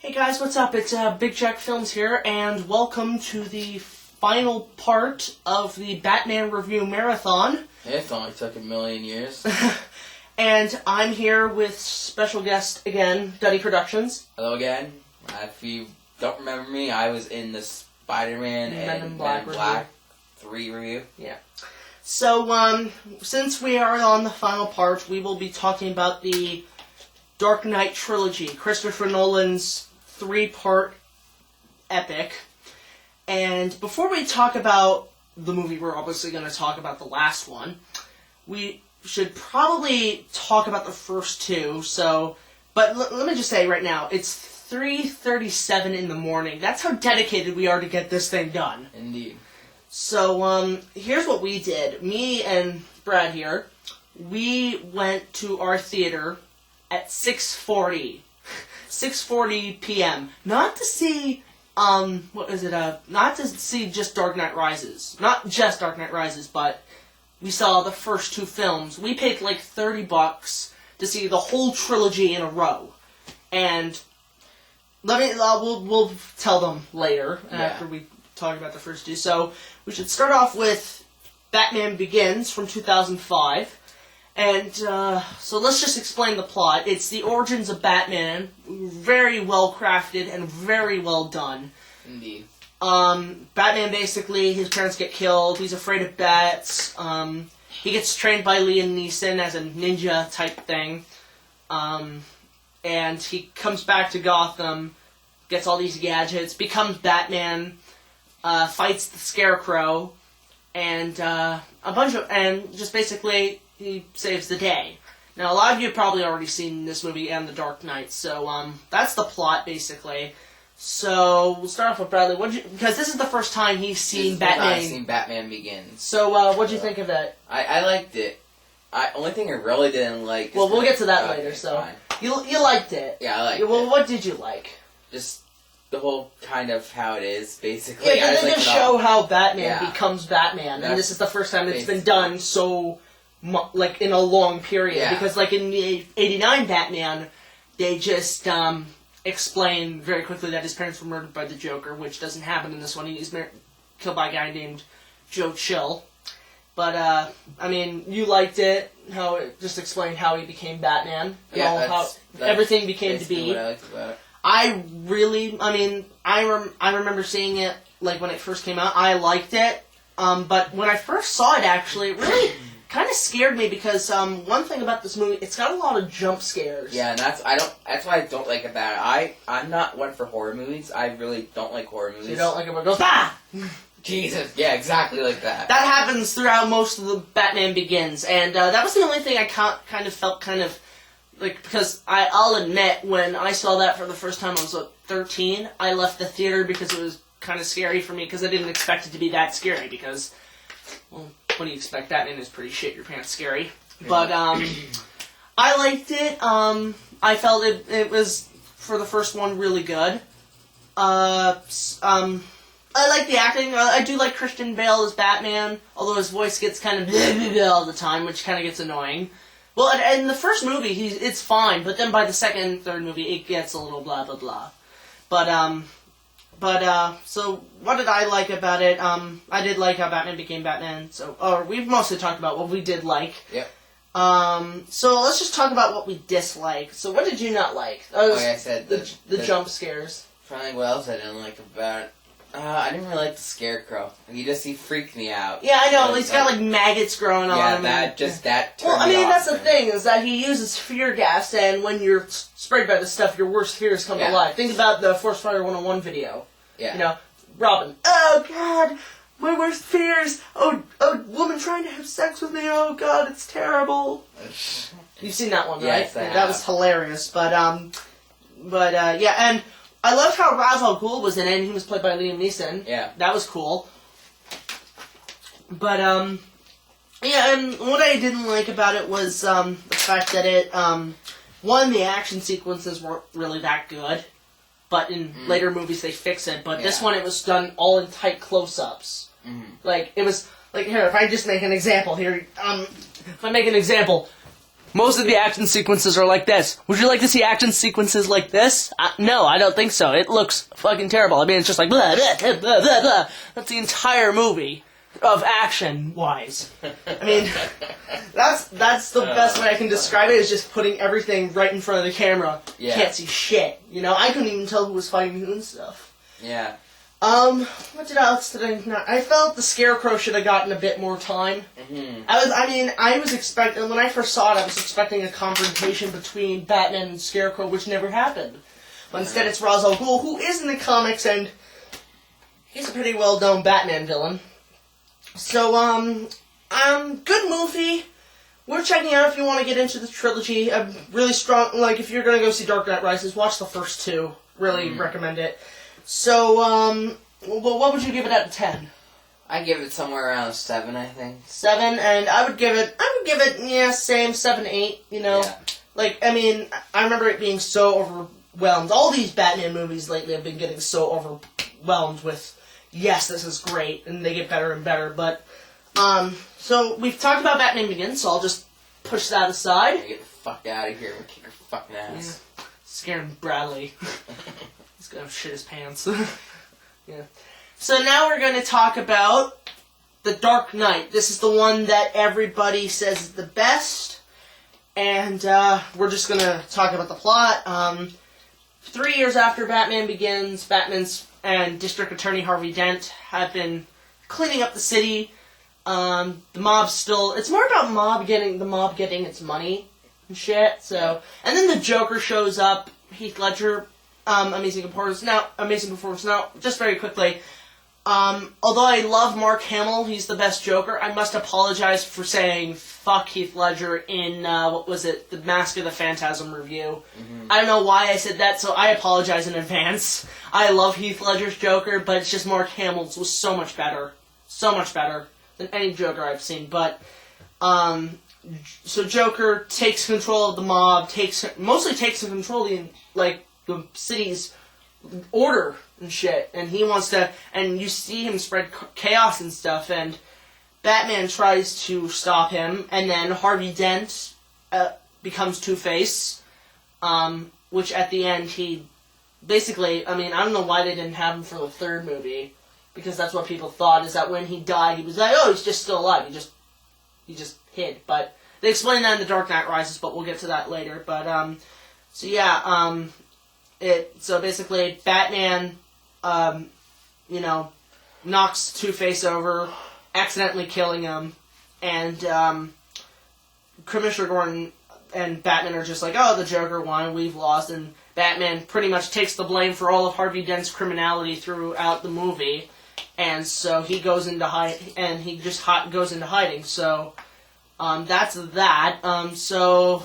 Hey guys, what's up? It's BigJackFilms here, and welcome to the final part of the Batman review marathon. Yeah, it only took a million years. And I'm here with special guest again, Duddy Productions. Hello again. If you don't remember me, I was in the Spider-Man Men and in Men in Black Black 3 review. Yeah. So, since we are on the final part, we will be talking about the Dark Knight Trilogy, Christopher Nolan's 3-part epic. And before we talk about the movie, we're obviously going to talk about the last one. We should probably talk about the first two. But let me just say right now, it's 3:37 in the morning. That's how dedicated we are to get this thing done. Indeed. So, here's what we did. Me and Brad here, we went to our theater at 6:40 p.m. Not to see, not to see just Dark Knight Rises. Not just Dark Knight Rises, but we saw the first two films. We paid like $30 to see the whole trilogy in a row. And we'll tell them later after we talk about the first two. So we should start off with Batman Begins from 2005. And so let's just explain the plot. It's the origins of Batman, very well crafted and very well done. Indeed. Batman basically, his parents get killed, he's afraid of bats, he gets trained by Liam Neeson as a ninja type thing, and he comes back to Gotham, gets all these gadgets, becomes Batman, fights the Scarecrow, and just basically he saves the day. Now, a lot of you have probably already seen this movie and The Dark Knight, so that's the plot basically. So we'll start off with Bradley. Because this is the first time he's seen Batman. I've seen Batman Begins. So what'd you think of that? I liked it. Only thing I really didn't like. Well, we'll get to that later. So fine. you liked it. Yeah, I liked it. Well, what did you like? Just the whole kind of how it is, basically. Yeah, they just show how Batman becomes Batman, and That's this is the first time it's been done so, like, in a long period. Yeah. Because, like, in the '89 Batman, they just explain very quickly that his parents were murdered by the Joker, which doesn't happen in this one. He's killed by a guy named Joe Chill. But, I mean, you liked it, how it just explained how he became Batman, and how everything became to be. What I liked about it. I remember seeing it, like, when it first came out. I liked it, but when I first saw it, actually, it really kind of scared me, because one thing about this movie, it's got a lot of jump scares. Yeah, and that's what I don't like about it. I'm not one for horror movies. I really don't like horror movies. So you don't like it when it goes, ah! Jesus, yeah, exactly like that. That happens throughout most of the Batman Begins, and that was the only thing I kind of felt like, because I'll admit, when I saw that for the first time, I was 13, I left the theater because it was kind of scary for me, because I didn't expect it to be that scary, because, well, what do you expect? Batman is pretty shit your pants scary. But, I liked it. I felt it was, for the first one, really good. I like the acting. I do like Christian Bale as Batman, although his voice gets kind of all the time, which kind of gets annoying. Well, in the first movie, it's fine, but then by the second, third movie, it gets a little blah, blah, blah. So what did I like about it? I did like how Batman became Batman, we've mostly talked about what we did like. Yep. So let's just talk about what we disliked. So what did you not like? Like I said, the jump scares. Trying to think what else I didn't like about it. I didn't really like the Scarecrow. He freaked me out. Yeah, I know. He's got, like, maggots growing on him. Yeah, that turned me Well, I mean, off that's the thing, is that he uses fear gas, and when you're sprayed by this stuff, your worst fears come to life. Think about the Force Fire 101 video. Yeah. You know, Robin, oh, God, my worst fears. Oh, a woman trying to have sex with me. Oh, God, it's terrible. You've seen that one, right? Yes, I have. That was hilarious. But yeah, and I loved how Ra's al Ghul was in it, and he was played by Liam Neeson. Yeah. That was cool. But, yeah, and what I didn't like about it was, the fact that the action sequences weren't really that good, but in later movies they fix it, but this one it was done all in tight close-ups. Like, it was, like, here, if I just make an example here, if I make an example, most of the action sequences are like this. Would you like to see action sequences like this? No, I don't think so. It looks fucking terrible. I mean, it's just like blah, blah, blah, blah, blah, blah. That's the entire movie of action-wise. I mean, that's the best way I can describe it, is just putting everything right in front of the camera. Yeah. Can't see shit. You know, I couldn't even tell who was fighting who and stuff. Yeah. What else did I not... I felt the Scarecrow should have gotten a bit more time. Mm-hmm. I was expecting... When I first saw it, I was expecting a confrontation between Batman and Scarecrow, which never happened. But instead it's Ra's al Ghul, who is in the comics, and he's a pretty well-known Batman villain. So, good movie. Worth checking out if you want to get into the trilogy. A really strong... Like, if you're going to go see Dark Knight Rises, watch the first two. Really recommend it. So, well, what would you give it out of 10? I give it somewhere around 7, I think. 7, and I would give it, yeah, same, 7, 8, you know? Yeah. Like, I mean, I remember it being so overwhelmed. All these Batman movies lately have been getting so overwhelmed with, yes, this is great, and they get better and better, but, so we've talked about Batman Begins, so I'll just push that aside. Get the fuck out of here and kick your fucking ass. Yeah. Scaring Bradley. He's gonna shit his pants. Yeah. So now we're going to talk about The Dark Knight. This is the one that everybody says is the best, and we're just going to talk about the plot. 3 years after Batman Begins, Batman's and District Attorney Harvey Dent have been cleaning up the city. The mob's still... It's more about the mob getting its money and shit. So, and then the Joker shows up. Heath Ledger... amazing performance. Now, just very quickly, although I love Mark Hamill, he's the best Joker, I must apologize for saying fuck Heath Ledger in, The Mask of the Phantasm review. Mm-hmm. I don't know why I said that, so I apologize in advance. I love Heath Ledger's Joker, but it's just Mark Hamill's was so much better. So much better than any Joker I've seen, but, so Joker takes control of the mob, mostly takes control of the city's order and shit, and he wants to, and you see him spread chaos and stuff, and Batman tries to stop him, and then Harvey Dent becomes Two-Face, which at the end he basically, I mean, I don't know why they didn't have him for the third movie, because that's what people thought, is that when he died, he was like, oh, he's just still alive, he just hid, but they explain that in The Dark Knight Rises, but we'll get to that later, but, so yeah, so basically, Batman, knocks Two-Face over, accidentally killing him, and, Commissioner Gordon and Batman are just like, oh, the Joker won, we've lost, and Batman pretty much takes the blame for all of Harvey Dent's criminality throughout the movie, and so he goes into goes into hiding, so, that's that, so...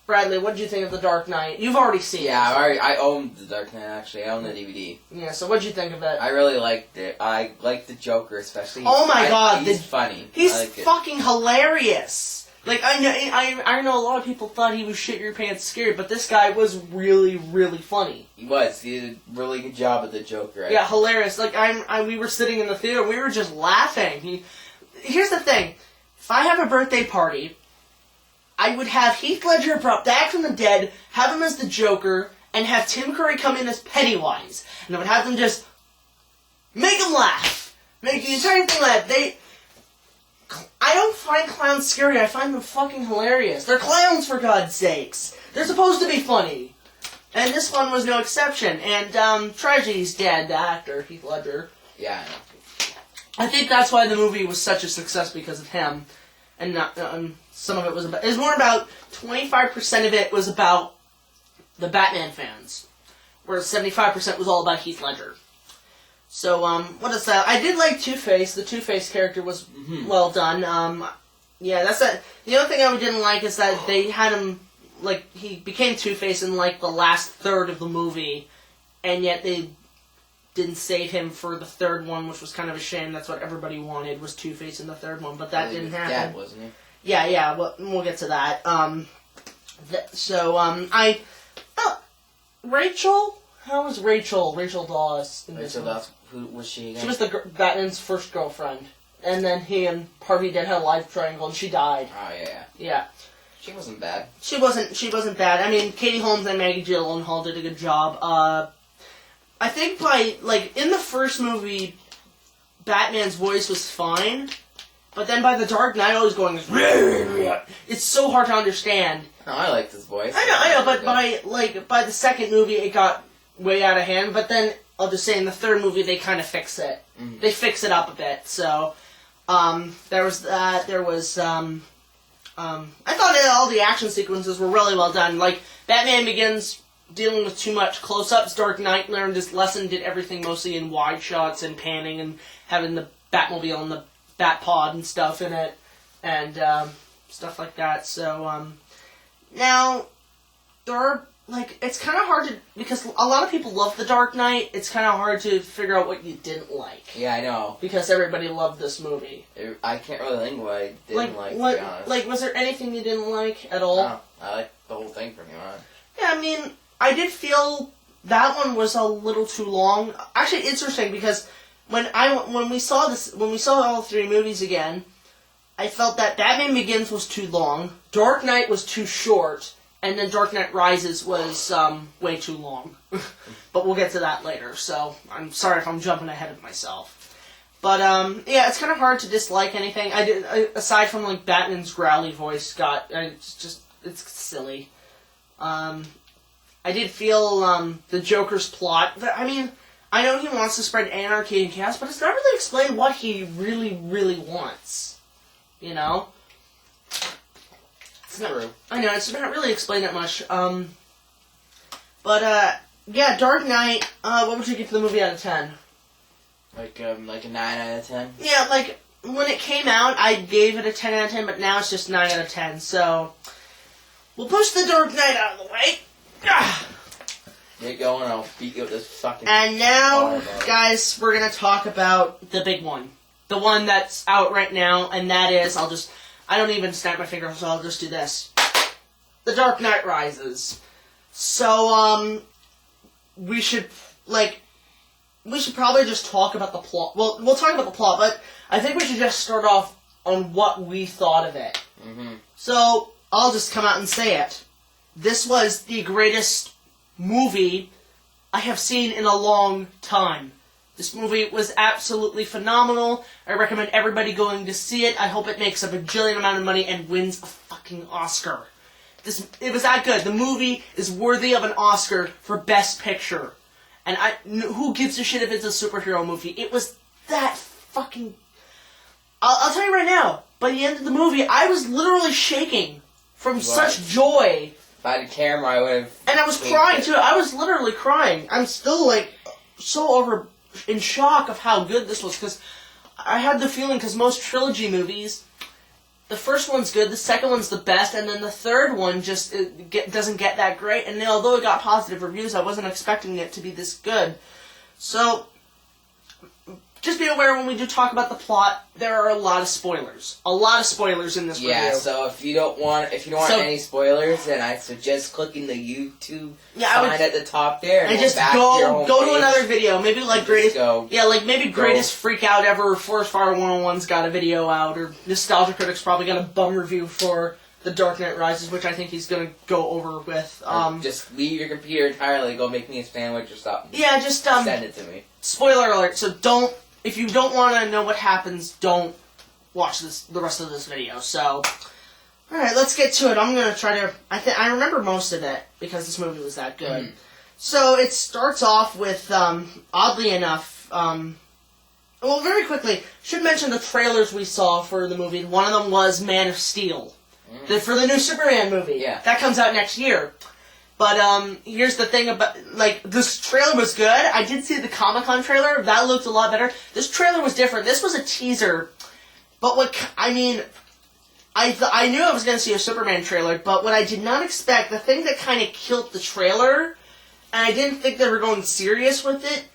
Bradley, what did you think of The Dark Knight? You've already seen it. Yeah, I own The Dark Knight, actually. I own the DVD. Yeah, so what did you think of it? I really liked it. I liked the Joker, especially. Oh my god. He's funny. He's fucking hilarious. Like, I know a lot of people thought he was shit your pants scary, but this guy was really, really funny. He was. He did a really good job of the Joker. Yeah, hilarious. Like, we were sitting in the theater, we were just laughing. Here's the thing. If I have a birthday party... I would have Heath Ledger brought back from the dead, have him as the Joker, and have Tim Curry come in as Pennywise. And I would have them just make them laugh. Make the entire thing laugh. I don't find clowns scary, I find them fucking hilarious. They're clowns, for God's sakes. They're supposed to be funny. And this one was no exception. And, Tragedy's dead, the actor, Heath Ledger. Yeah, I know. I think that's why the movie was such a success, because of him. And not, some of it was more about, 25% of it was about the Batman fans, whereas 75% was all about Heath Ledger. So, what is that? I did like Two-Face. The Two-Face character was well done. Yeah, that's it. The only thing I didn't like is that they had him, he became Two-Face in, the last third of the movie, and yet they didn't save him for the third one, which was kind of a shame. That's what everybody wanted, was Two-Face in the third one, but that didn't happen. Dad, wasn't he? Yeah, we'll get to that. Rachel? How was Rachel? Rachel Dawes. Rachel Dawes, who was she again? She was Batman's first girlfriend. And then he and Harvey Dent had a life triangle, and she died. Oh, yeah. Yeah. She wasn't bad. She wasn't bad. I mean, Katie Holmes and Maggie Gyllenhaal did a good job. I think in the first movie, Batman's voice was fine, but then by The Dark Knight, I was going, it's so hard to understand. No, I liked his voice. I know, but by the second movie, it got way out of hand, but then, I'll just say, in the third movie, they kind of fix it. Mm-hmm. They fix it up a bit, so, there was that, I thought all the action sequences were really well done. Like, Batman Begins dealing with too much close-ups. Dark Knight learned his lesson, did everything mostly in wide shots and panning and having the Batmobile and the Batpod and stuff in it. And, stuff like that. So, now, there are, it's kind of hard to, because a lot of people love The Dark Knight, it's kind of hard to figure out what you didn't like. Yeah, I know. Because everybody loved this movie. I can't really think what I didn't like, to be honest. Was there anything you didn't like at all? No, I liked the whole thing pretty much. Yeah, I mean, I did feel that one was a little too long. Actually, it's interesting because when we saw all three movies again, I felt that Batman Begins was too long, Dark Knight was too short, and then Dark Knight Rises was way too long. But we'll get to that later, so I'm sorry if I'm jumping ahead of myself. But, yeah, it's kind of hard to dislike anything. Aside from, Batman's growly voice, it's silly. I did feel, the Joker's plot, I mean, I know he wants to spread anarchy and chaos, but it's not really explained what he really, really wants. You know? It's not, I know, it's not really explained that much. Yeah, Dark Knight, what would you give the movie out of 10? Like a 9 out of 10? Yeah, when it came out, I gave it a 10 out of 10, but now it's just 9 out of 10, so we'll push the Dark Knight out of the way. Get going, I'll beat you with this fucking... And now, guys, we're gonna talk about the big one. The one that's out right now, and that is, I don't even snap my fingers, so I'll just do this. The Dark Knight Rises. So, we should probably just talk about the plot. Well, we'll talk about the plot, but I think we should just start off on what we thought of it. Mm-hmm. So, I'll just come out and say it. This was the greatest movie I have seen in a long time. This movie was absolutely phenomenal. I recommend everybody going to see it. I hope it makes a bajillion amount of money and wins a fucking Oscar. It was that good. The movie is worthy of an Oscar for Best Picture. And who gives a shit if it's a superhero movie? It was that fucking... I'll tell you right now, by the end of the movie, I was literally shaking from such joy. If I had a camera, I would have... And I was crying, too. I was literally crying. I'm still, so in shock of how good this was, because I had the feeling, because most trilogy movies, the first one's good, the second one's the best, and then the third one just doesn't get that great, and although it got positive reviews, I wasn't expecting it to be this good. So, just be aware when we do talk about the plot, there are a lot of spoilers. A lot of spoilers in this review. Yeah, so if you don't want any spoilers, then I suggest clicking the YouTube sign at the top there and just go to another video. Maybe greatest freak out ever. Forest Fire 101's got a video out, or Nostalgia Critic's probably got a bum review for The Dark Knight Rises, which I think he's gonna go over with. Just leave your computer entirely. Go make me a sandwich or something. Yeah, just send it to me. Spoiler alert. So if you don't want to know what happens, don't watch the rest of this video. So, alright, let's get to it. I'm going to try to... I remember most of it, because this movie was that good. Mm. So, it starts off with, oddly enough... well, very quickly, should mention the trailers we saw for the movie. One of them was Man of Steel. For the new Superman movie. Yeah. That comes out next year. But, here's the thing about, this trailer was good. I did see the Comic-Con trailer. That looked a lot better. This trailer was different. This was a teaser. But I knew I was going to see a Superman trailer, but what I did not expect, the thing that kind of killed the trailer, and I didn't think they were going serious with it,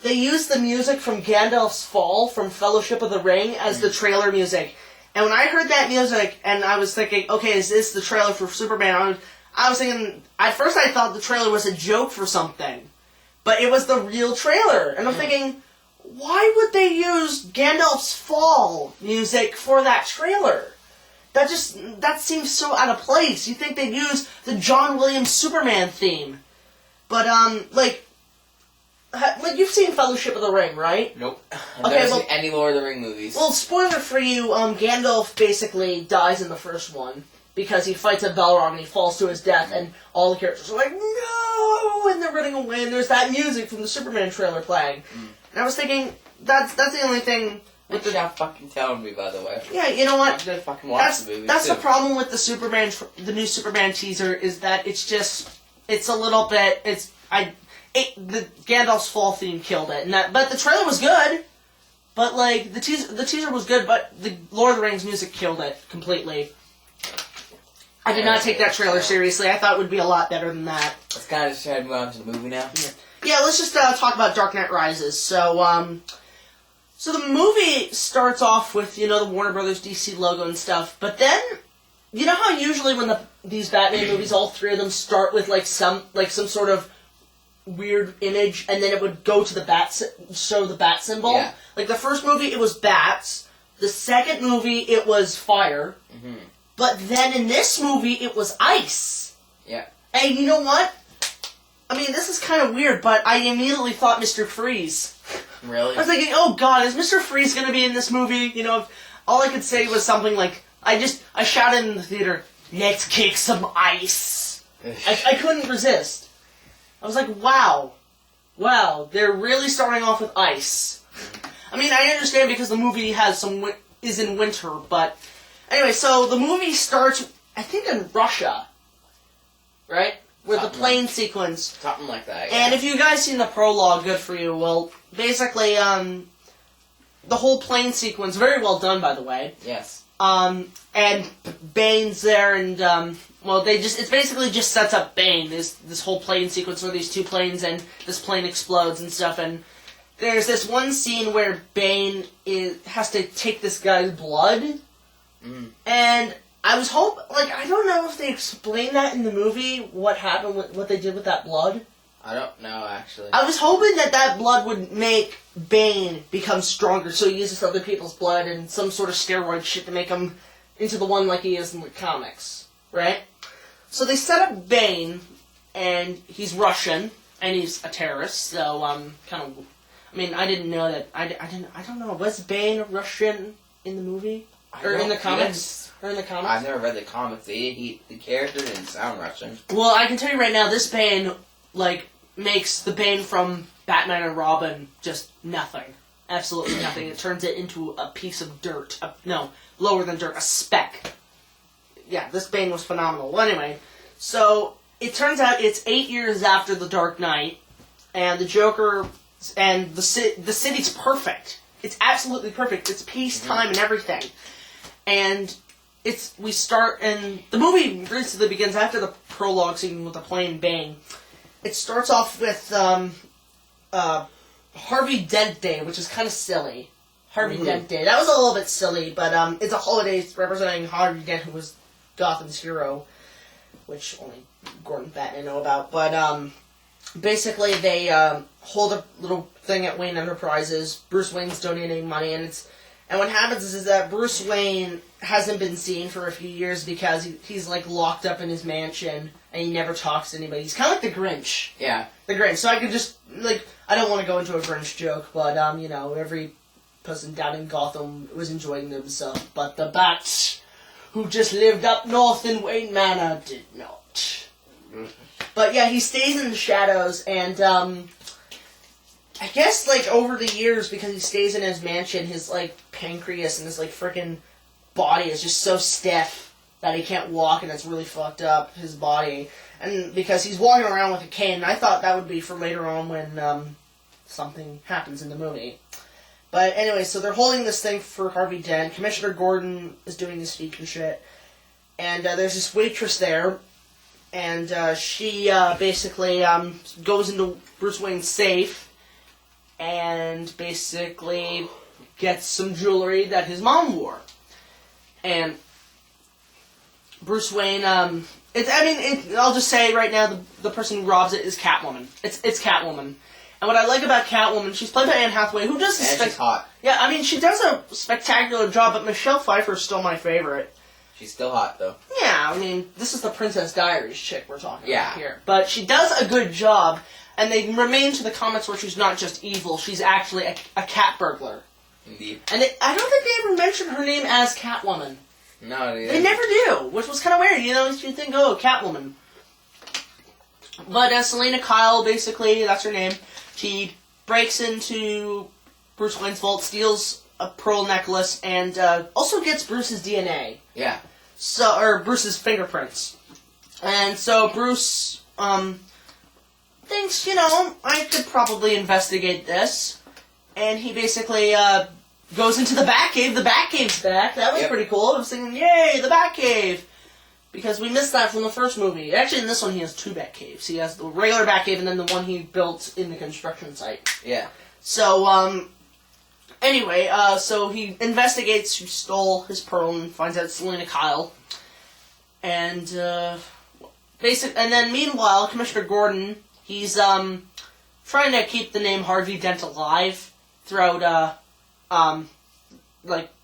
they used the music from Gandalf's Fall from Fellowship of the Ring as the trailer music. And when I heard that music, and I was thinking, okay, is this the trailer for Superman? I was thinking, at first I thought the trailer was a joke for something, but it was the real trailer. And I'm thinking, why would they use Gandalf's Fall music for that trailer? that seems so out of place. You think they'd use the John Williams Superman theme. But, like, you've seen Fellowship of the Ring, right? Nope. I've never seen any Lord of the Ring movies. Well, spoiler for you, Gandalf basically dies in the first one because he fights a Balrog and he falls to his death, and all the characters are like, no! And they're running away, and there's that music from the Superman trailer playing. And I was thinking, that's the only thing... What did y'all fucking tell me, by the way? Yeah, you know what? I'm gonna fucking watch the movie, That's the problem with the new Superman teaser, is that it's a little bit, the Gandalf's fall theme killed it, but the trailer was good, but, like, the teaser was good, but the Lord of the Rings music killed it completely. I did not take that trailer seriously. I thought it would be a lot better than that. Let's kind of just try to move on to the movie now. Yeah, let's just talk about Dark Knight Rises. So the movie starts off with, the Warner Brothers DC logo and stuff, but then, you know how usually when these Batman movies, all three of them start with some sort of weird image, and then it would go to show the bat symbol? Yeah. Like the first movie, it was bats. The second movie, it was fire. Mm-hmm. But then in this movie, it was ice. Yeah. And you know what? I mean, this is kind of weird, but I immediately thought Mr. Freeze. Really? I was thinking, oh god, is Mr. Freeze going to be in this movie? All I could say was something like, I shouted in the theater, let's kick some ice. I couldn't resist. I was like, wow, they're really starting off with ice. I mean, I understand because the movie is in winter, but anyway, so the movie starts, I think, in Russia, right? With the plane sequence. Something like that, yeah. And if you guys seen the prologue, good for you. Well, basically, the whole plane sequence, very well done, by the way. Yes. And Bane's there, and, it basically just sets up Bane. There's this whole plane sequence where these two planes, and this plane explodes and stuff, and there's this one scene where Bane has to take this guy's blood, and I was I don't know if they explained that in the movie, what happened, what they did with that blood. I don't know, actually. I was hoping that blood would make Bane become stronger, so he uses other people's blood and some sort of steroid shit to make him into the one like he is in the comics, right? So they set up Bane, and he's Russian, and he's a terrorist, so, I didn't know that, I don't know, was Bane Russian in the movie? Or in the comics? I've never read the comics. The character didn't sound Russian. Well, I can tell you right now, this Bane, makes the Bane from Batman and Robin just nothing. Absolutely nothing. It turns it into a piece of dirt. Lower than dirt. A speck. Yeah, this Bane was phenomenal. Well, anyway, so it turns out it's 8 years after The Dark Knight, and the Joker and the city's perfect. It's absolutely perfect. It's peacetime and everything. And the movie basically begins after the prologue scene with the plane Bane. It starts off with Harvey Dent Day, which is kind of silly. Harvey Dent Day. That was a little bit silly, but it's a holiday representing Harvey Dent, who was Gotham's hero, which only Gordon and Batman know about. But basically, they hold a little thing at Wayne Enterprises. Bruce Wayne's donating money, and what happens is that Bruce Wayne hasn't been seen for a few years because he's locked up in his mansion and he never talks to anybody. He's kind of like the Grinch. Yeah. The Grinch. So I could just, I don't want to go into a Grinch joke, but, every person down in Gotham was enjoying themselves, but the bats who just lived up north in Wayne Manor did not. But yeah, he stays in the shadows, and, I guess, over the years, because he stays in his mansion, his, pancreas and his, frickin' body is just so stiff that he can't walk, and it's really fucked up, his body. And because he's walking around with a cane, I thought that would be for later on when, something happens in the movie. But anyway, so they're holding this thing for Harvey Dent. Commissioner Gordon is doing his speech and shit. And, there's this waitress there, and, she, basically, goes into Bruce Wayne's safe, and basically gets some jewelry that his mom wore. And Bruce Wayne, I'll just say right now, the person who robs it is Catwoman. It's Catwoman. And what I like about Catwoman, she's played by Anne Hathaway, who does... And she's hot. Yeah, she does a spectacular job, but Michelle Pfeiffer is still my favorite. She's still hot, though. Yeah, I mean, this is the Princess Diaries chick we're talking about here. But she does a good job, and they remain to the comics where she's not just evil, she's actually a cat burglar. Indeed. And I don't think they ever mentioned her name as Catwoman. No, they never do, which was kind of weird. You know, you think, oh, Catwoman. But Selena Kyle, basically, that's her name. She breaks into Bruce Wayne's vault, steals a pearl necklace, and also gets Bruce's DNA. Yeah. Or Bruce's fingerprints. And so Bruce thinks, I could probably investigate this. And he basically goes into the Batcave. The Batcave's back. That was pretty cool. I was thinking, yay, the Batcave! Because we missed that from the first movie. Actually, in this one, he has 2 Batcaves. He has the regular Batcave and then the one he built in the construction site. Yeah. So, anyway, so he investigates who stole his pearl and finds out it's Selena Kyle. And, and then meanwhile, Commissioner Gordon, he's, trying to keep the name Harvey Dent alive throughout,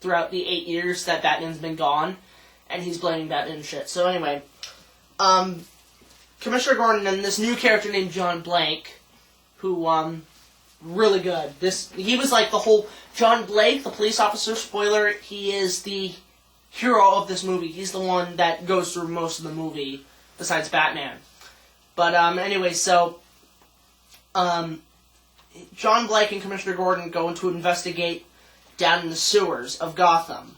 throughout the 8 years that Batman's been gone. And he's blaming Batman and shit. So anyway, Commissioner Gordon and this new character named John Blake, who, really good. He was like the whole, John Blake, the police officer, spoiler, he is the hero of this movie. He's the one that goes through most of the movie, besides Batman. But, anyway, so, John Blake and Commissioner Gordon go to investigate down in the sewers of Gotham.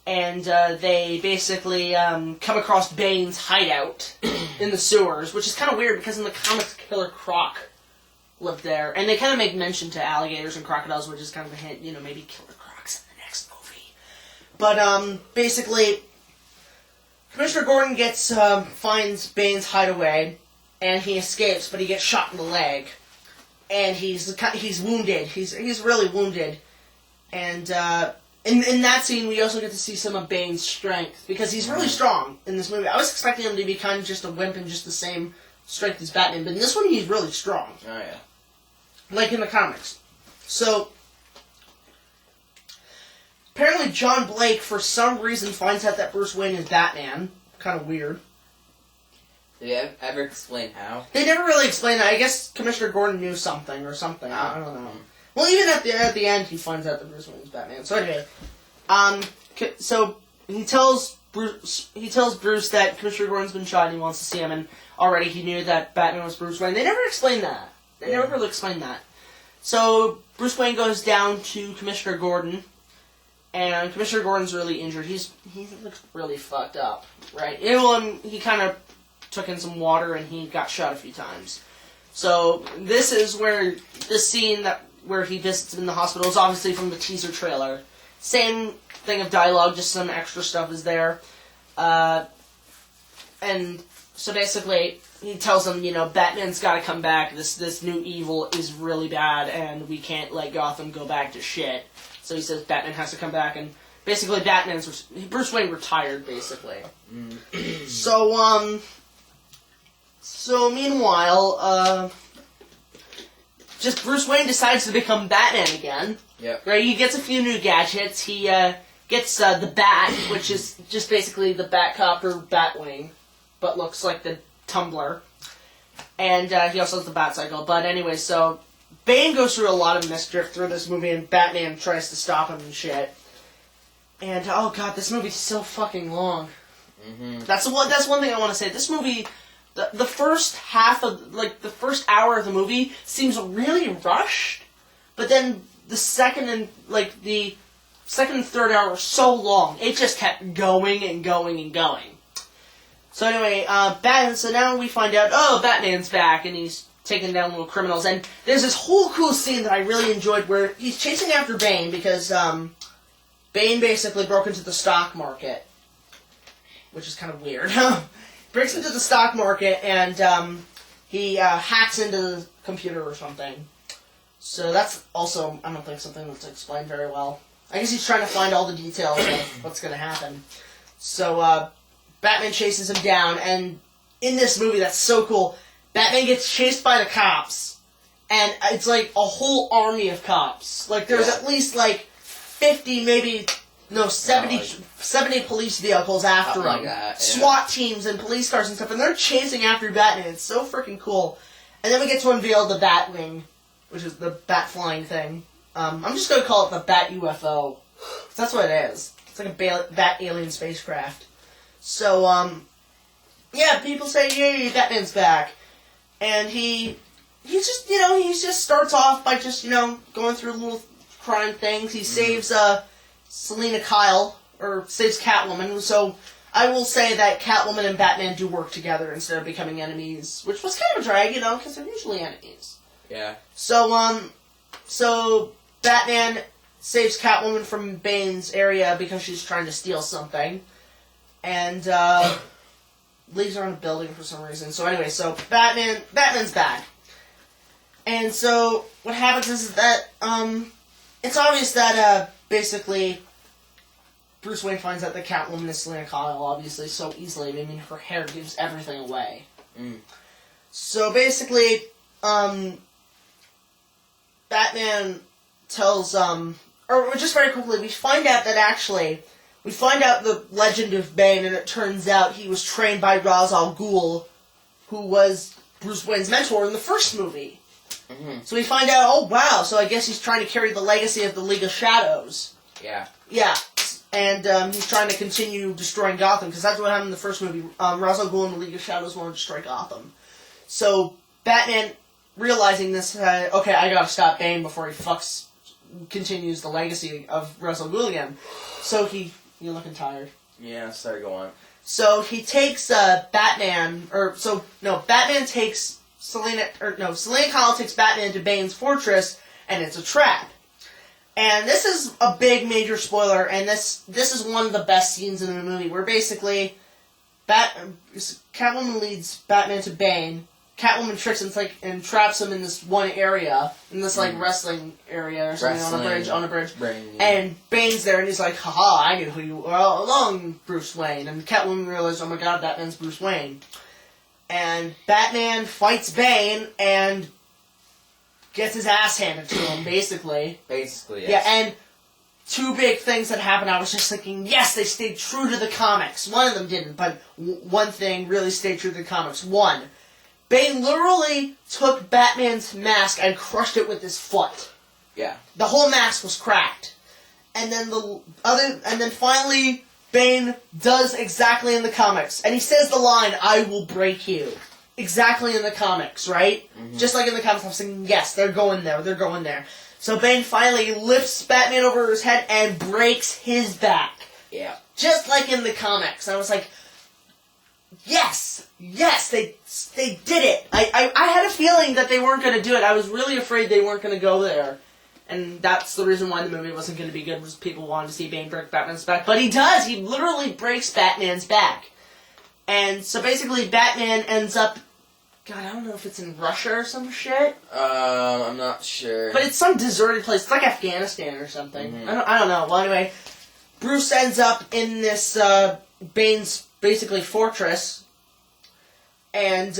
And they basically come across Bane's hideout in the sewers, which is kind of weird because in the comics, Killer Croc lived there. And they kind of make mention to alligators and crocodiles, which is kind of a hint, maybe Killer Croc's in the next movie. But basically, Commissioner Gordon finds Bane's hideaway, and he escapes, but he gets shot in the leg. And he's wounded. He's really wounded. And in that scene, we also get to see some of Bane's strength, because he's really strong in this movie. I was expecting him to be kind of just a wimp and just the same strength as Batman, but in this one, he's really strong. Oh, yeah. Like in the comics. So, apparently John Blake, for some reason, finds out that Bruce Wayne is Batman. Kind of weird. Did they ever explain how? They never really explained that. I guess Commissioner Gordon knew something or something. I don't know. Well, even at the end, he finds out that Bruce Wayne is Batman. So anyway, so he tells Bruce that Commissioner Gordon's been shot and he wants to see him, and already he knew that Batman was Bruce Wayne. They never explained that. They never really explained that. So Bruce Wayne goes down to Commissioner Gordon, and Commissioner Gordon's really injured. He looks really fucked up, right? He kind of took in some water and he got shot a few times. So this is where this scene where he visits him in the hospital is obviously from the teaser trailer. Same thing of dialogue, just some extra stuff is there. And so basically, he tells him, Batman's gotta come back, this new evil is really bad, and we can't let Gotham go back to shit. So he says Batman has to come back, and basically Bruce Wayne retired, basically. So meanwhile, just Bruce Wayne decides to become Batman again. Yep. Right? He gets a few new gadgets. He gets the Bat, which is just basically the Batcopter Batwing, but looks like the Tumbler. And he also has the Batcycle. But anyway, so Bane goes through a lot of mischief through this movie, and Batman tries to stop him and shit. And oh god, this movie's so fucking long. Mm-hmm. That's one thing I want to say. This movie. The first half of, the first hour of the movie seems really rushed, but then the second and third hour were so long, it just kept going and going and going. So anyway, so now we find out, Batman's back, and he's taking down little criminals, and there's this whole cool scene that I really enjoyed where he's chasing after Bane, because, Bane basically broke into the stock market, which is kind of weird. Breaks into the stock market, and he hacks into the computer or something. So that's also, I don't think, something that's explained very well. I guess he's trying to find all the details of what's going to happen. So Batman chases him down, and in this movie, that's so cool, Batman gets chased by the cops, and it's like a whole army of cops. Like, there's at least, 50, maybe No, 70 police vehicles after him. God, yeah. SWAT teams and police cars and stuff, and they're chasing after Batman. It's so freaking cool. And then we get to unveil the Batwing, which is the bat flying thing. I'm just going to call it the Bat UFO. That's what it is. It's like a bat alien spacecraft. So, yeah, people say, yay, Batman's back. And he just starts off by just, going through little crime things. He saves, Selina Kyle, or saves Catwoman, so I will say that Catwoman and Batman do work together instead of becoming enemies, which was kind of a drag, because they're usually enemies. Yeah. So Batman saves Catwoman from Bane's area because she's trying to steal something, and, leaves her on a building for some reason. So anyway, so Batman's back. And so, what happens is that, it's obvious that, basically, Bruce Wayne finds out that Catwoman is Selina Kyle, obviously, so easily. I mean, her hair gives everything away. So, basically, Batman tells, or just very quickly, we find out the legend of Bane, and it turns out he was trained by Ra's al Ghul, who was Bruce Wayne's mentor in the first movie. So we find out, oh wow, so I guess he's trying to carry the legacy of the League of Shadows. Yeah. Yeah, and he's trying to continue destroying Gotham, because that's what happened in the first movie. Ra's al Ghul and the League of Shadows wanted to destroy Gotham. So Batman, realizing this, okay, I gotta stop Bane before he continues the legacy of Ra's al Ghul again. So you're looking tired. Yeah, sorry, go on. So he takes Batman takes Selina Kyle takes Batman to Bane's fortress, and it's a trap. And this is a big major spoiler, and this is one of the best scenes in the movie, where basically Catwoman leads Batman to Bane. Catwoman tricks him and traps him in this one area, in this wrestling area or something on a bridge. Brain, yeah. And Bane's there, and he's like, haha, I knew who you were all along, Bruce Wayne. And Catwoman realized, oh my god, Batman's Bruce Wayne. And Batman fights Bane and gets his ass handed to him, basically. Basically, yes. Yeah, and two big things that happened, I was just thinking, yes, they stayed true to the comics. One of them didn't, but one thing really stayed true to the comics. One, Bane literally took Batman's mask and crushed it with his foot. Yeah. The whole mask was cracked. And then finally, Bane does exactly in the comics. And he says the line, I will break you. Exactly in the comics, right? Mm-hmm. Just like in the comics, I'm saying, yes, they're going there. So Bane finally lifts Batman over his head and breaks his back. Yeah. Just like in the comics. I was like, yes, they did it. I had a feeling that they weren't going to do it. I was really afraid they weren't going to go there. And that's the reason why the movie wasn't going to be good, was people wanted to see Bane break Batman's back. But he does! He literally breaks Batman's back. And so basically Batman ends up... God, I don't know if it's in Russia or some shit. I'm not sure. But it's some deserted place. It's like Afghanistan or something. Mm-hmm. I don't know. Well, anyway, Bruce ends up in this Bane's basically fortress, and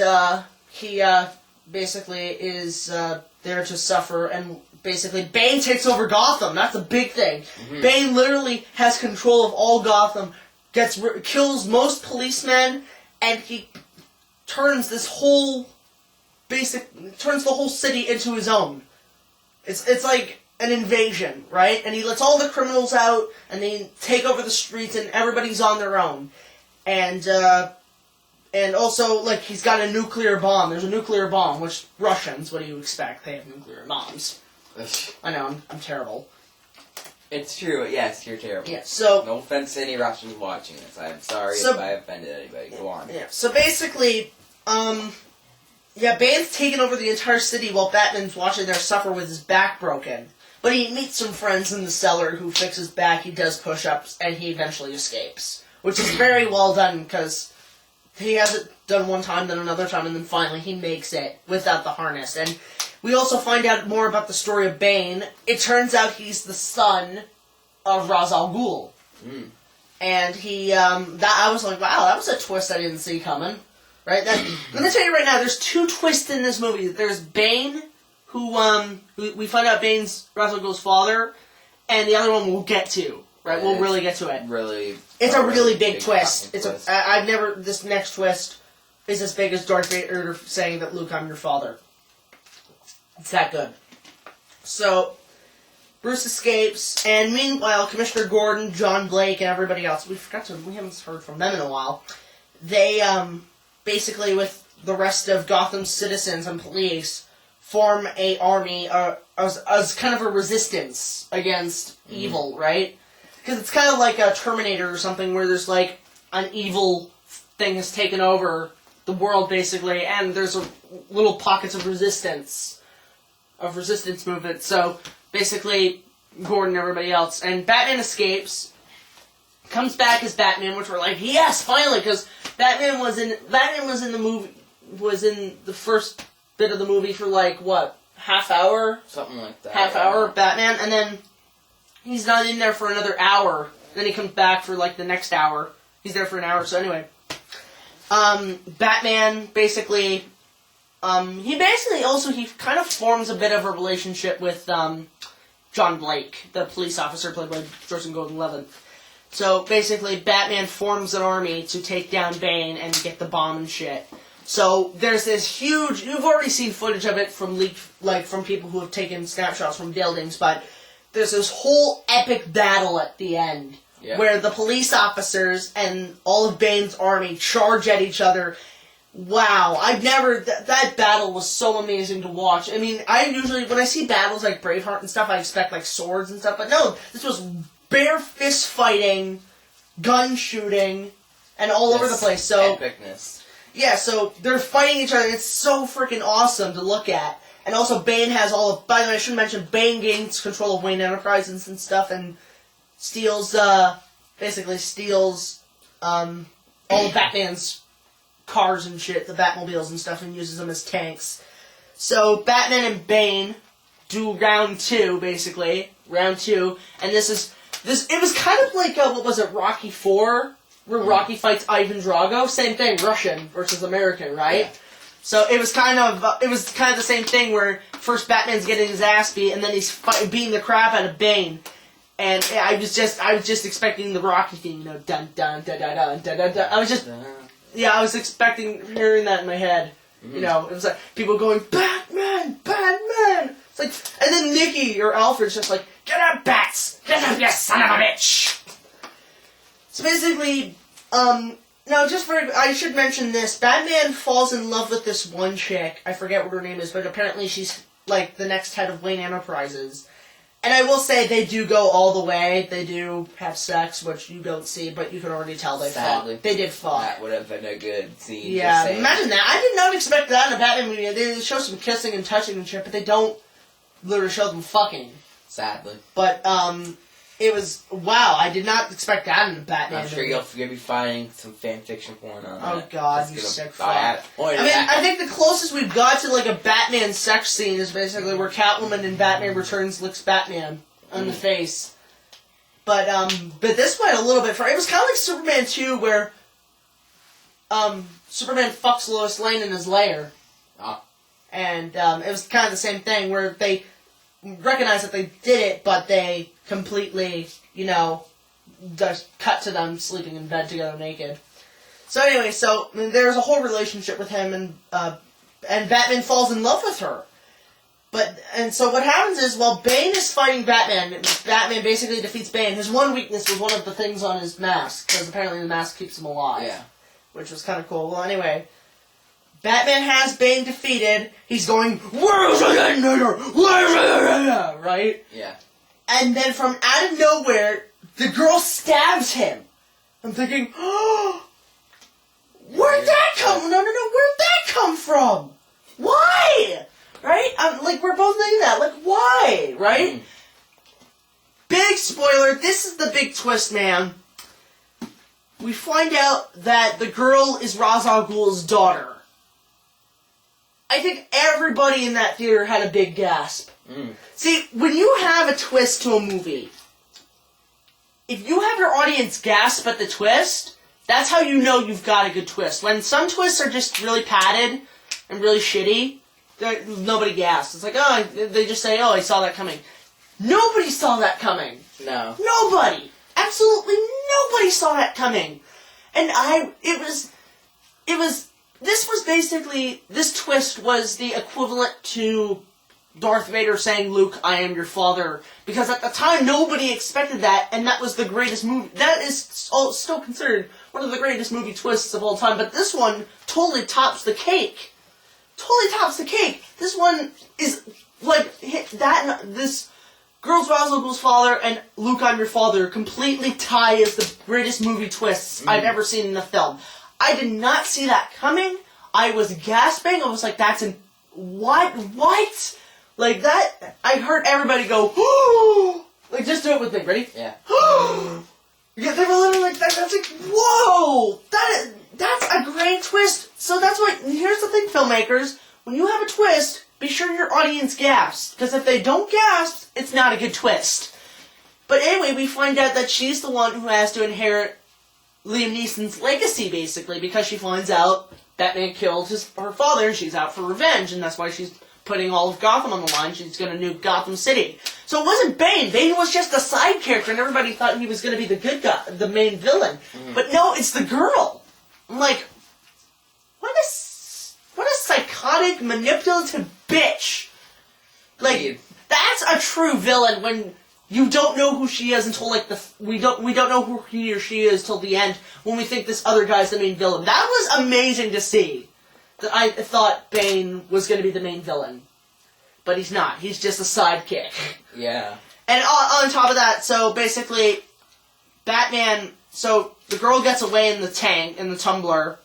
he basically is there to suffer, and basically Bane takes over Gotham. That's a big thing. Mm-hmm. Bane literally has control of all Gotham, kills most policemen, and he turns the whole city into his own. It's like an invasion, right? And he lets all the criminals out, and they take over the streets, and everybody's on their own. And also, like, he's got a nuclear bomb. There's a nuclear bomb, which Russians, what do you expect? They have nuclear bombs. I know, I'm terrible. It's true, yes, you're terrible. Yeah, so... No offense to any Russians watching this. I'm sorry if I offended anybody. Go on. Yeah, so basically, Bane's taken over the entire city while Batman's watching there suffer with his back broken. But he meets some friends in the cellar who fix his back, he does push-ups, and he eventually escapes. Which is very well done, because he has it done one time, then another time, and then finally he makes it without the harness. And we also find out more about the story of Bane. It turns out he's the son of Ra's al Ghul. Mm. And I was like, wow, that was a twist I didn't see coming. Right? Let me tell you right now, there's two twists in this movie. There's Bane, who we find out Bane's Ra's al Ghul's father, and the other one we'll get to. Right, we'll really get to it. Really, it's a really big twist. I've never. This next twist is as big as Darth Vader saying that Luke, I'm your father. It's that good. So, Bruce escapes, and meanwhile, Commissioner Gordon, John Blake, and everybody else, we haven't heard from them in a while. They, basically, with the rest of Gotham's citizens and police, form a army as kind of a resistance against evil, right? Because it's kind of like a Terminator or something where there's like an evil thing has taken over the world basically, and there's little pockets of resistance movement. So basically, Gordon and everybody else, and Batman escapes, comes back as Batman, which we're like, yes, finally, because Batman was in the first bit of the movie for like what, half hour, something like that, half hour of Batman, and then he's not in there for another hour. Then he comes back for like the next hour. He's there for an hour. So anyway, Batman basically, he kind of forms a bit of a relationship with John Blake, the police officer played by Joseph Gordon-Levitt. So basically, Batman forms an army to take down Bane and get the bomb and shit. So there's this huge. You've already seen footage of it from from people who have taken snapshots from buildings, but there's this whole epic battle at the end where the police officers and all of Bane's army charge at each other. Wow, that battle was so amazing to watch. I mean, I usually, when I see battles like Braveheart and stuff, I expect like swords and stuff, but no, this was bare fist fighting, gun shooting, and all over the place. So epicness. Yeah, so they're fighting each other, and it's so freaking awesome to look at. And also, Bane has by the way, I should mention, Bane gains control of Wayne Enterprises and stuff, and basically steals, all of Batman's cars and shit, the Batmobiles and stuff, and uses them as tanks. So, Batman and Bane do round two, basically. Round two, and it was kind of like, what was it, Rocky IV? Where Rocky fights Ivan Drago? Same thing, Russian versus American, right? Yeah. So it was kind of the same thing where first Batman's getting his ass beat and then he's beating the crap out of Bane, and I was just expecting the Rocky theme, dun dun dun dun dun dun dun dun. I was expecting hearing that in my head. It was like people going Batman, Batman. It's like, and then Nikki or Alfred's just like, get up, Bats, get up, you son of a bitch. So basically, I should mention this. Batman falls in love with this one chick. I forget what her name is, but apparently she's, like, the next head of Wayne Enterprises. And I will say they do go all the way. They do have sex, which you don't see, but you can already tell they fought. They did fuck. That would have been a good scene. Yeah, imagine that. I did not expect that in a Batman movie. They show some kissing and touching and shit, but they don't literally show them fucking. Sadly. But, it was, wow, I did not expect that in a Batman movie. I'm sure you'll be finding some fanfiction porn on that. Oh god, you sick fuck. I think the closest we've got to like a Batman sex scene is basically where Catwoman in Batman Returns licks Batman on the face. But this went a little bit far. It was kind of like Superman 2 where Superman fucks Lois Lane in his lair. Oh. And it was kind of the same thing where they recognize that they did it, but they completely, just cut to them sleeping in bed together naked. So anyway, there's a whole relationship with him, and Batman falls in love with her. And so what happens is, while Bane is fighting Batman basically defeats Bane. His one weakness was one of the things on his mask, because apparently the mask keeps him alive. Yeah. Which was kind of cool. Well, anyway, Batman has Bane defeated. He's going, where's the detonator? Where's the detonator? Right? Yeah. And then from out of nowhere, the girl stabs him. I'm thinking, oh, where'd that come? No, where'd that come from? Why? Right? We're both thinking that. Like, why? Right? Big spoiler. This is the big twist, man. We find out that the girl is Ra's al Ghul's daughter. I think everybody in that theater had a big gasp. See, when you have a twist to a movie, if you have your audience gasp at the twist, that's how you know you've got a good twist. When some twists are just really padded and really shitty, nobody gasps. It's like, they just say, I saw that coming. Nobody saw that coming. No. Nobody! absolutely nobody saw that coming. And this twist was the equivalent to Darth Vader saying, Luke, I am your father. Because at the time, nobody expected that, and that was the greatest movie. That is still considered one of the greatest movie twists of all time, but this one totally tops the cake. Totally tops the cake. This one is, like, this Girls Roswell's father and Luke, I'm your father completely tie as the greatest movie twists I've ever seen in a film. I did not see that coming. I was gasping. I was like, what? Like, that, I heard everybody go, "Whoo!" Like, just do it with me. Ready? Yeah. Yeah, they were literally like that. I was like, whoa! That's a great twist. So that's why, here's the thing, filmmakers. When you have a twist, be sure your audience gasps. Because if they don't gasp, it's not a good twist. But anyway, we find out that she's the one who has to inherit Liam Neeson's legacy, basically, because she finds out Batman killed her father, and she's out for revenge, and that's why she's putting all of Gotham on the line. She's going to nuke Gotham City. So it wasn't Bane. Bane was just a side character, and everybody thought he was going to be the good guy, the main villain. But no, it's the girl. I'm like, what a psychotic, manipulative bitch. Like, that's a true villain when you don't know who she is until, like, we don't know who he or she is till the end when we think this other guy's the main villain. That was amazing to see. That I thought Bane was going to be the main villain. But he's not. He's just a sidekick. Yeah. And on top of that, so basically, Batman, so the girl gets away in the tank, in the tumbler,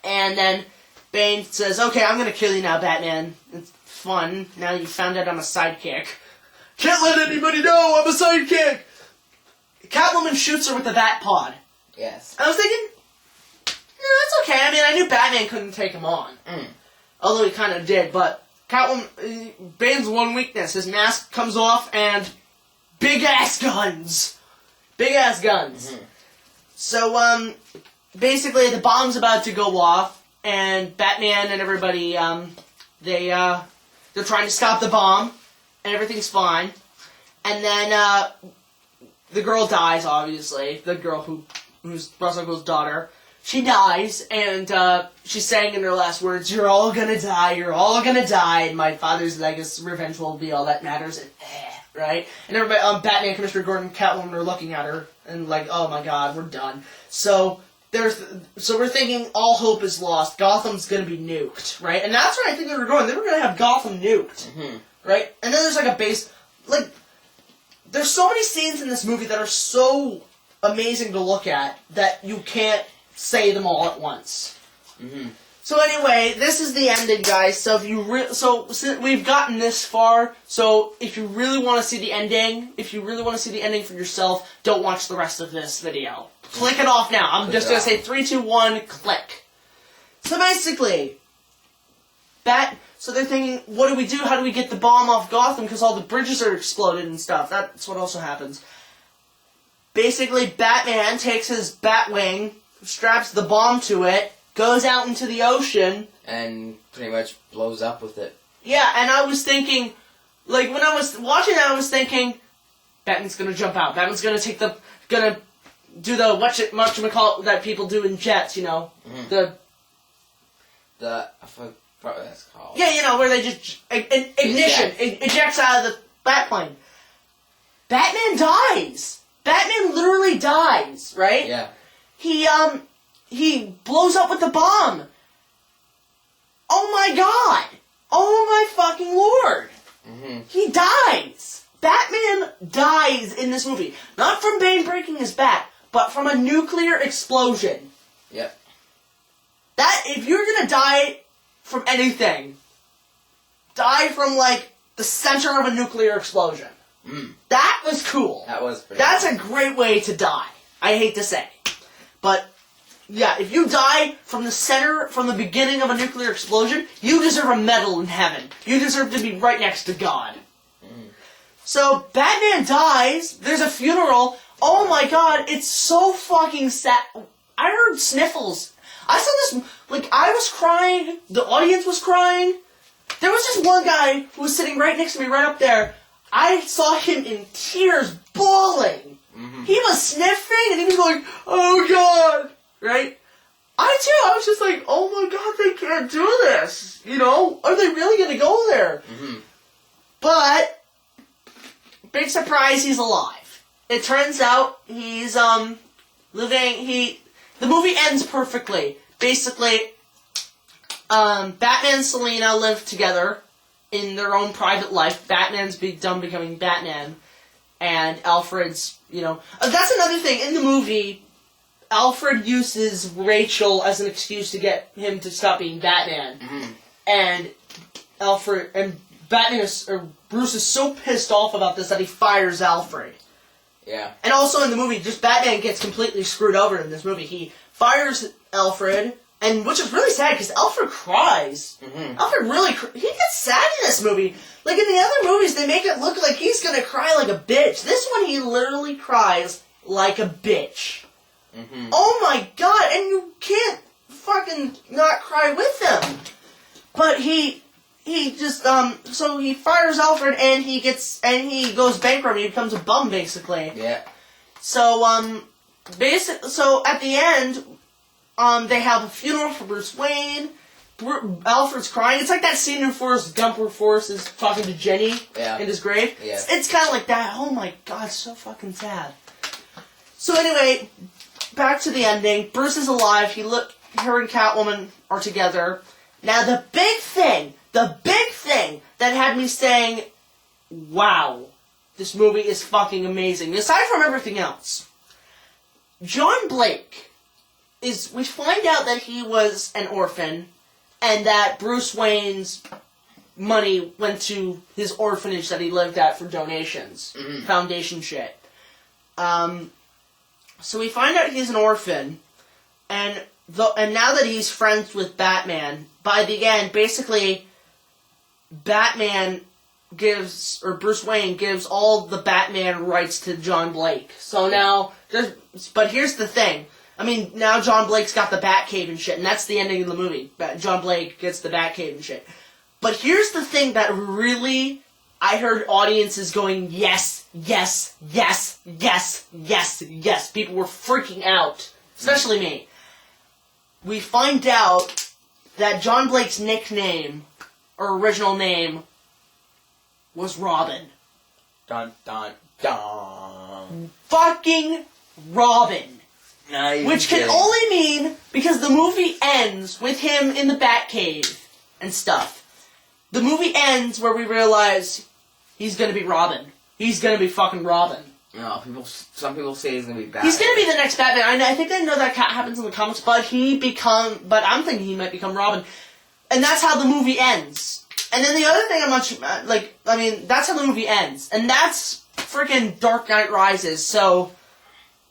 and then Bane says, okay, I'm going to kill you now, Batman. It's fun. Now you found out I'm a sidekick. Can't let anybody know I'm a sidekick! Catwoman shoots her with the Bat Pod. Yes. I was thinking, no, that's okay. I mean, I knew Batman couldn't take him on. Although he kind of did, but Catwoman, Bane's one weakness. His mask comes off and big-ass guns. Big-ass guns. So, basically, the bomb's about to go off, and Batman and everybody, they're trying to stop the bomb, and everything's fine. And then, the girl dies, obviously. The girl who's Russell Crowe's daughter. She dies, and she's saying in her last words, you're all gonna die, and my father's legacy, revenge will be all that matters, and right? And everybody, Batman, Commissioner Gordon, Catwoman are looking at her, and like, oh my god, we're done. So we're thinking all hope is lost, Gotham's gonna be nuked, right? And that's where I think they were going, they were gonna have Gotham nuked, right? And then there's like a base, like, there's so many scenes in this movie that are so amazing to look at, that you can't say them all at once. So anyway, this is the ending, guys. So if you since we've gotten this far, so if you really want to see the ending, for yourself, don't watch the rest of this video. Click it off now. I'm just gonna say 3, 2, 1, click. So basically, so they're thinking, what do we do? How do we get the bomb off Gotham? Because all the bridges are exploded and stuff. That's what also happens. Basically, Batman takes his Batwing, straps the bomb to it, goes out into the ocean, and pretty much blows up with it. Yeah, and I was thinking, like, when I was watching that, I was thinking, Batman's gonna jump out. Batman's gonna do the whatchamacallit that people do in jets, you know, I forgot what that's called. Yeah, you know, where they just ignition ejects out of the Batplane. Batman dies. Batman literally dies, right? Yeah. He blows up with the bomb. Oh my god! Oh my fucking lord! He dies! Batman dies in this movie. Not from Bane breaking his back, but from a nuclear explosion. Yep. If you're gonna die from anything, die from, like, the center of a nuclear explosion. That was cool. That was pretty That's cool. a great way to die. I hate to say. But, yeah, if you die from the beginning of a nuclear explosion, you deserve a medal in heaven. You deserve to be right next to God. So, Batman dies, there's a funeral, oh my god, it's so fucking sad. I heard sniffles. I saw this, like, I was crying, the audience was crying. There was this one guy who was sitting right next to me, right up there. I saw him in tears, bawling. he was sniffing and he was going, oh god, right? I was just like, oh my god, they can't do this, you know? Are they really gonna go there? But, big surprise, he's alive. It turns out he's, the movie ends perfectly. Basically, Batman and Selina live together in their own private life. Batman's done becoming Batman, and Alfred's, you know... that's another thing. In the movie, Alfred uses Rachel as an excuse to get him to stop being Batman. And Bruce is so pissed off about this that he fires Alfred. Yeah. And also in the movie, just Batman gets completely screwed over in this movie. He fires Alfred, and which is really sad because Alfred cries. Alfred really he gets sad in this movie. Like in the other movies, they make it look like he's gonna cry like a bitch. This one, he literally cries like a bitch. Oh my god! And you can't fucking not cry with him. But he just so he fires Alfred and he goes bankrupt. He becomes a bum basically. Yeah. So so at the end, they have a funeral for Bruce Wayne. Alfred's crying. It's like that scene in Forrest Gump where Forrest is talking to Jenny in his grave. Yeah. It's kind of like that. Oh my god, so fucking sad. So anyway, back to the ending. Bruce is alive. Her and Catwoman are together. Now the big thing that had me saying, wow, this movie is fucking amazing. Aside from everything else, John Blake we find out that he was an orphan and that Bruce Wayne's money went to his orphanage that he lived at for donations. Foundation shit. So we find out he's an orphan, and now that he's friends with Batman, by the end, basically, Bruce Wayne gives all the Batman rights to John Blake. So now, but here's the thing. I mean, now John Blake's got the Batcave and shit, and that's the ending of the movie. John Blake gets the Batcave and shit. But here's the thing that really, I heard audiences going, yes, yes, yes, yes, yes, yes. People were freaking out, especially me. We find out that John Blake's nickname, or original name, was Robin. Dun, dun, dun. Fucking Robin. Which kidding. can only mean because the movie ends with him in the Batcave and stuff. The movie ends where we realize he's gonna be Robin. He's gonna be fucking Robin. No, some people say he's gonna be Batman. He's gonna be the next Batman. I think I know that happens in the comics, but I'm thinking he might become Robin. And that's how the movie ends. And then the other thing that's how the movie ends. And that's freaking Dark Knight Rises, so...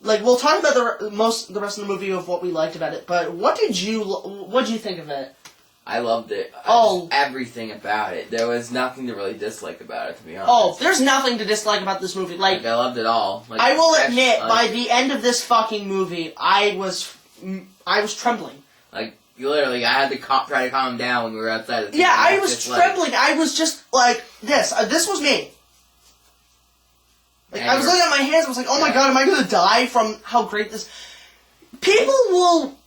we'll talk about the rest of the movie of what we liked about it, but what did you think of it? I loved it. Everything about it. There was nothing to really dislike about it, to be honest. Oh, there's nothing to dislike about this movie. I loved it all. I will admit, by the end of this fucking movie, I was trembling. Literally, I had to try to calm down when we were outside of the theater. Yeah, I was trembling. I was just like this. This was me. I was looking at my hands, I was like, oh my god, am I going to die from how great this... People will,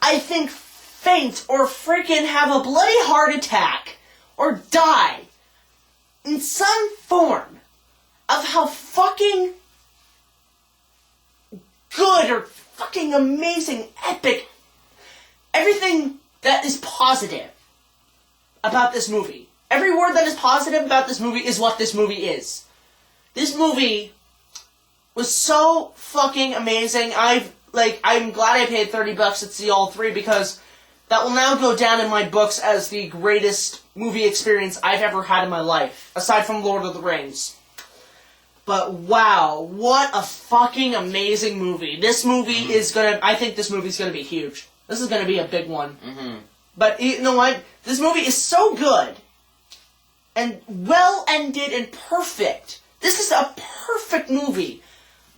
I think, faint or freaking have a bloody heart attack or die in some form of how fucking good or fucking amazing, epic, everything that is positive about this movie. Every word that is positive about this movie is what this movie is. This movie was so fucking amazing. I'm glad I paid $30 to see all three because that will now go down in my books as the greatest movie experience I've ever had in my life, aside from Lord of the Rings. But wow, what a fucking amazing movie. This movie I think this movie's gonna be huge. This is gonna be a big one. But you know what? This movie is so good and well ended and perfect. This is a perfect movie.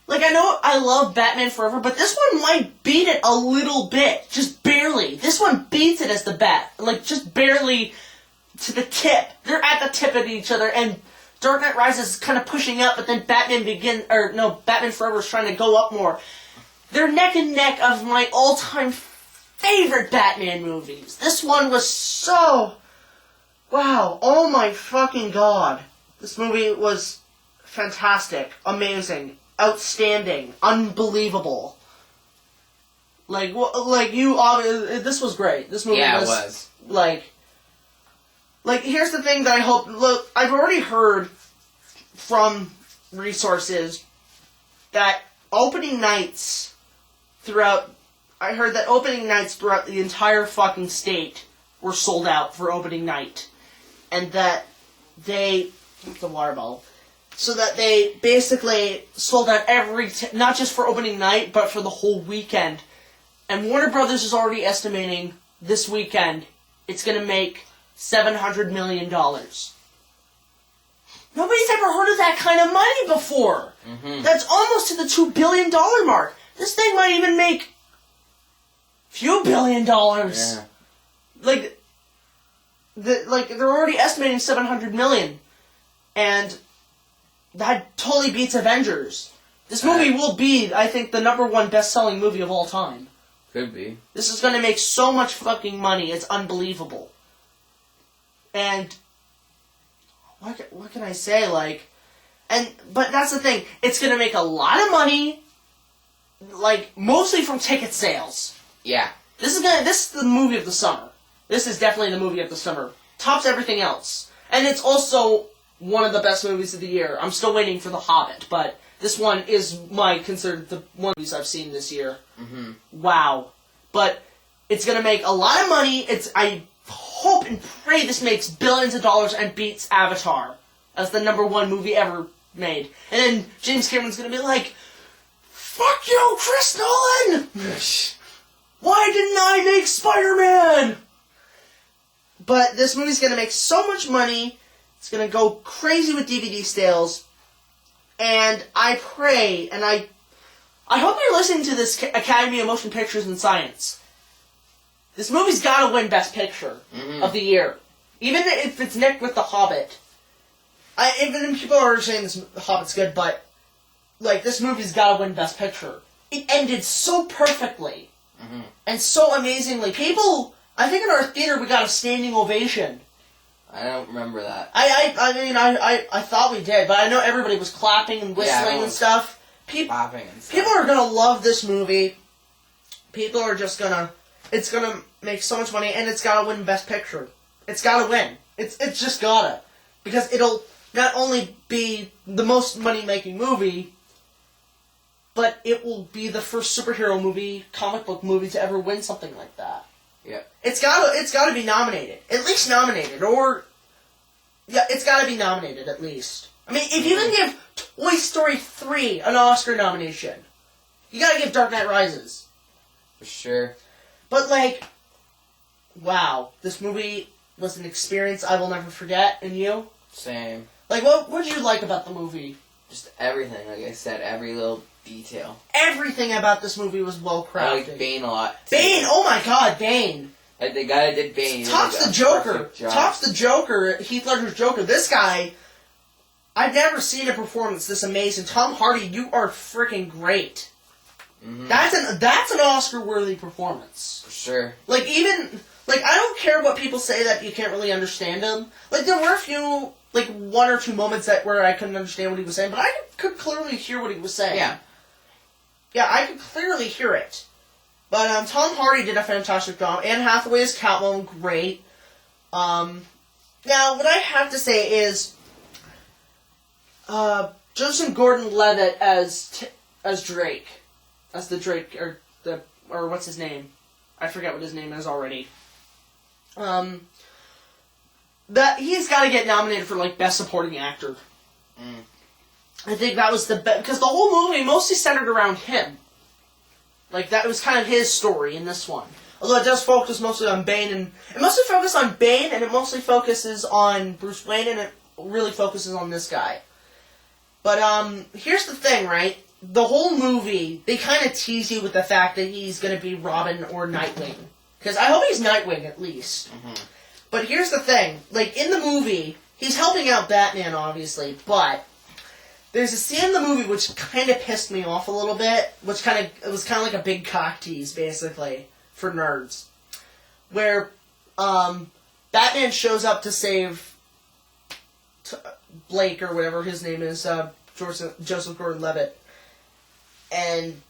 I know I love Batman Forever, but this one might beat it a little bit. Just barely. This one beats it as the Bat. Just barely to the tip. They're at the tip of each other, and Dark Knight Rises is kind of pushing up, but then Batman Forever is trying to go up more. They're neck and neck of my all-time favorite Batman movies. This one was so... Wow. Oh my fucking god. This movie was fantastic, amazing, outstanding, unbelievable. This was great. This movie was. Here's the thing that I hope... Look, I've already heard from resources that opening nights throughout... I heard that opening nights throughout the entire fucking state were sold out for opening night. And that they... the water bottle. So that they basically sold out not just for opening night, but for the whole weekend. And Warner Brothers is already estimating this weekend it's going to make $700 million. Nobody's ever heard of that kind of money before. Mm-hmm. That's almost to the $2 billion mark. This thing might even make a few $billion. Yeah. They're already estimating $700 million. And that totally beats Avengers. This movie will be, I think, the #1 best-selling movie of all time. Could be. This is going to make so much fucking money. It's unbelievable. And what can I say? But that's the thing. It's going to make a lot of money, mostly from ticket sales. Yeah. This is the movie of the summer. This is definitely the movie of the summer. Tops everything else. And it's also one of the best movies of the year. I'm still waiting for The Hobbit, but this one is considered the one of the movies I've seen this year. Mm-hmm. Wow. But it's going to make a lot of money. I hope and pray this makes billions of dollars and beats Avatar as the #1 movie ever made. And then James Cameron's going to be like, fuck you, Chris Nolan! Why didn't I make Spider-Man? But this movie's going to make so much money. It's going to go crazy with DVD sales. And I pray, and I hope you're listening to this Academy of Motion Pictures and Science. This movie's got to win Best Picture of the year. Even if it's neck with The Hobbit. Even people are saying The Hobbit's good, but this movie's got to win Best Picture. It ended so perfectly. Mm-hmm. And so amazingly. People... I think in our theater we got a standing ovation. I don't remember that. I thought we did, but I know everybody was clapping and whistling and stuff. People are gonna love this movie. People are just gonna... It's gonna make so much money, and it's gotta win Best Picture. It's gotta win. It's just gotta. Because it'll not only be the most money-making movie, but it will be the first superhero movie, comic book movie to ever win something like that. Yeah. It's gotta be nominated. At least nominated. It's gotta be nominated, at least. I mean, if you can give Toy Story 3 an Oscar nomination, you gotta give Dark Knight Rises. For sure. But, wow. This movie was an experience I will never forget, and you? Same. What did you like about the movie? Just everything, like I said, every little detail. Everything about this movie was well crafted. I like Bane a lot. Too. Bane! Oh my god, Bane! The guy that did Bane. Tops the Joker. Tops the Joker. Heath Ledger's Joker. This guy, I've never seen a performance this amazing. Tom Hardy, you are freaking great. Mm-hmm. That's an Oscar-worthy performance. For sure. I don't care what people say that you can't really understand him. There were a few, one or two moments where I couldn't understand what he was saying, but I could clearly hear what he was saying. Yeah. Yeah, I could clearly hear it. But Tom Hardy did a fantastic job. Anne Hathaway as Catwoman, great. Now, what I have to say is, Joseph Gordon-Levitt as Drake, as the Drake, or what's his name? I forget what his name is already. That he's got to get nominated for Best Supporting Actor. Mm. I think that was the best, because the whole movie mostly centered around him. That was kind of his story in this one. Although it does focus mostly on Bane, and it mostly focuses on Bane, and it mostly focuses on Bruce Wayne, and it really focuses on this guy. But, here's the thing, right? The whole movie, they kind of tease you with the fact that he's going to be Robin or Nightwing. Because I hope he's Nightwing, at least. Mm-hmm. But here's the thing. In the movie, he's helping out Batman, obviously, but there's a scene in the movie which kind of pissed me off a little bit, it was kind of like a big cock tease, basically, for nerds, where Batman shows up to save Blake, or whatever his name is, Joseph Gordon-Levitt, and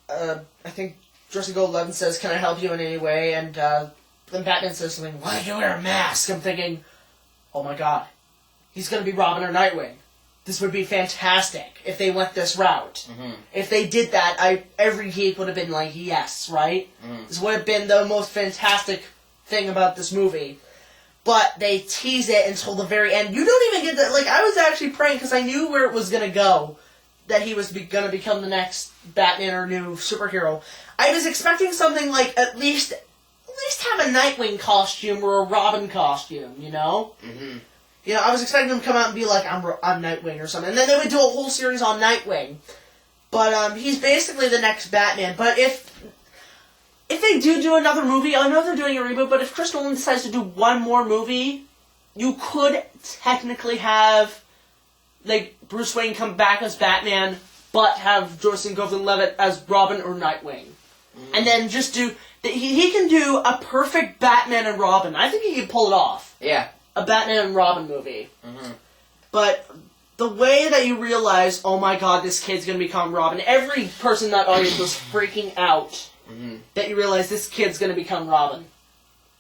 I think Joseph Gordon-Levitt says, "Can I help you in any way?" And then Batman says something, "Why do you wear a mask?" I'm thinking, oh my god, he's going to be Robin or Nightwing. This would be fantastic if they went this route. Mm-hmm. If they did that, every geek would have been like, yes, right? Mm-hmm. This would have been the most fantastic thing about this movie. But they tease it until the very end. You don't even get that. Like, I was actually praying, because I knew where it was going to go, that he was going to become the next Batman or new superhero. I was expecting something like at least have a Nightwing costume or a Robin costume, you know? Mm-hmm. You know, I was expecting him to come out and be like, I'm Nightwing or something. And then they would do a whole series on Nightwing. But he's basically the next Batman. But if they do another movie, I know they're doing a reboot, but if Chris Nolan decides to do one more movie, you could technically have, like, Bruce Wayne come back as Batman, but have Joseph Gordon-Levitt as Robin or Nightwing. Mm-hmm. And then just do... He can do a perfect Batman and Robin. I think he can pull it off. Yeah. A Batman and Robin movie. Mm-hmm. But the way that you realize, oh my god, this kid's going to become Robin, every person in that audience was freaking out that you realize this kid's going to become Robin.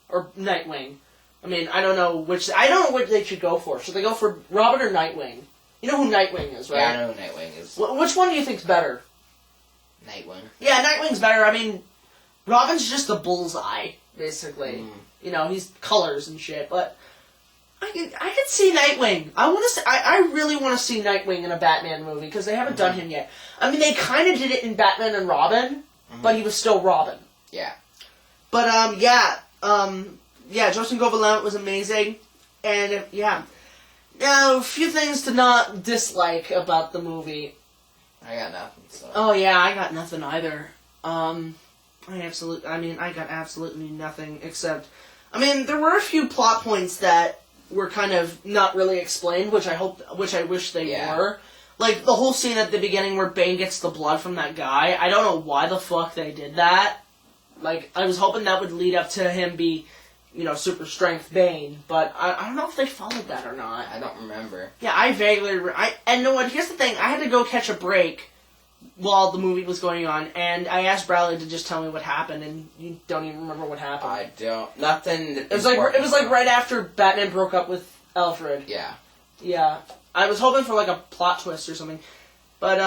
Or Nightwing. I mean, I don't know which they should go for. Should they go for Robin or Nightwing? You know who Nightwing is, right? Yeah, I know who Nightwing is. Which one do you think's better? Nightwing. Yeah, Nightwing's better. I mean, Robin's just a bullseye, basically. Mm. You know, he's colors and shit, but I could see Nightwing. I really want to see Nightwing in a Batman movie, because they haven't done him yet. I mean, they kind of did it in Batman and Robin, but he was still Robin. Yeah. But, Joseph Gordon-Levitt was amazing, and, Now, a few things to not dislike about the movie. I got nothing, so... Oh, yeah, I got nothing either. I got absolutely nothing except... I mean, there were a few plot points that were kind of not really explained, which I wish they were. Like, the whole scene at the beginning where Bane gets the blood from that guy. I don't know why the fuck they did that. Like, I was hoping that would lead up to him be, you know, super strength Bane, but I don't know if they followed that or not. I don't remember. Yeah, I vaguely... and you know what, here's the thing, I had to go catch a break while the movie was going on, and I asked Bradley to just tell me what happened, and you don't even remember what happened. I don't. Nothing. It was like right after Batman broke up with Alfred. Yeah. Yeah. I was hoping for like a plot twist or something, but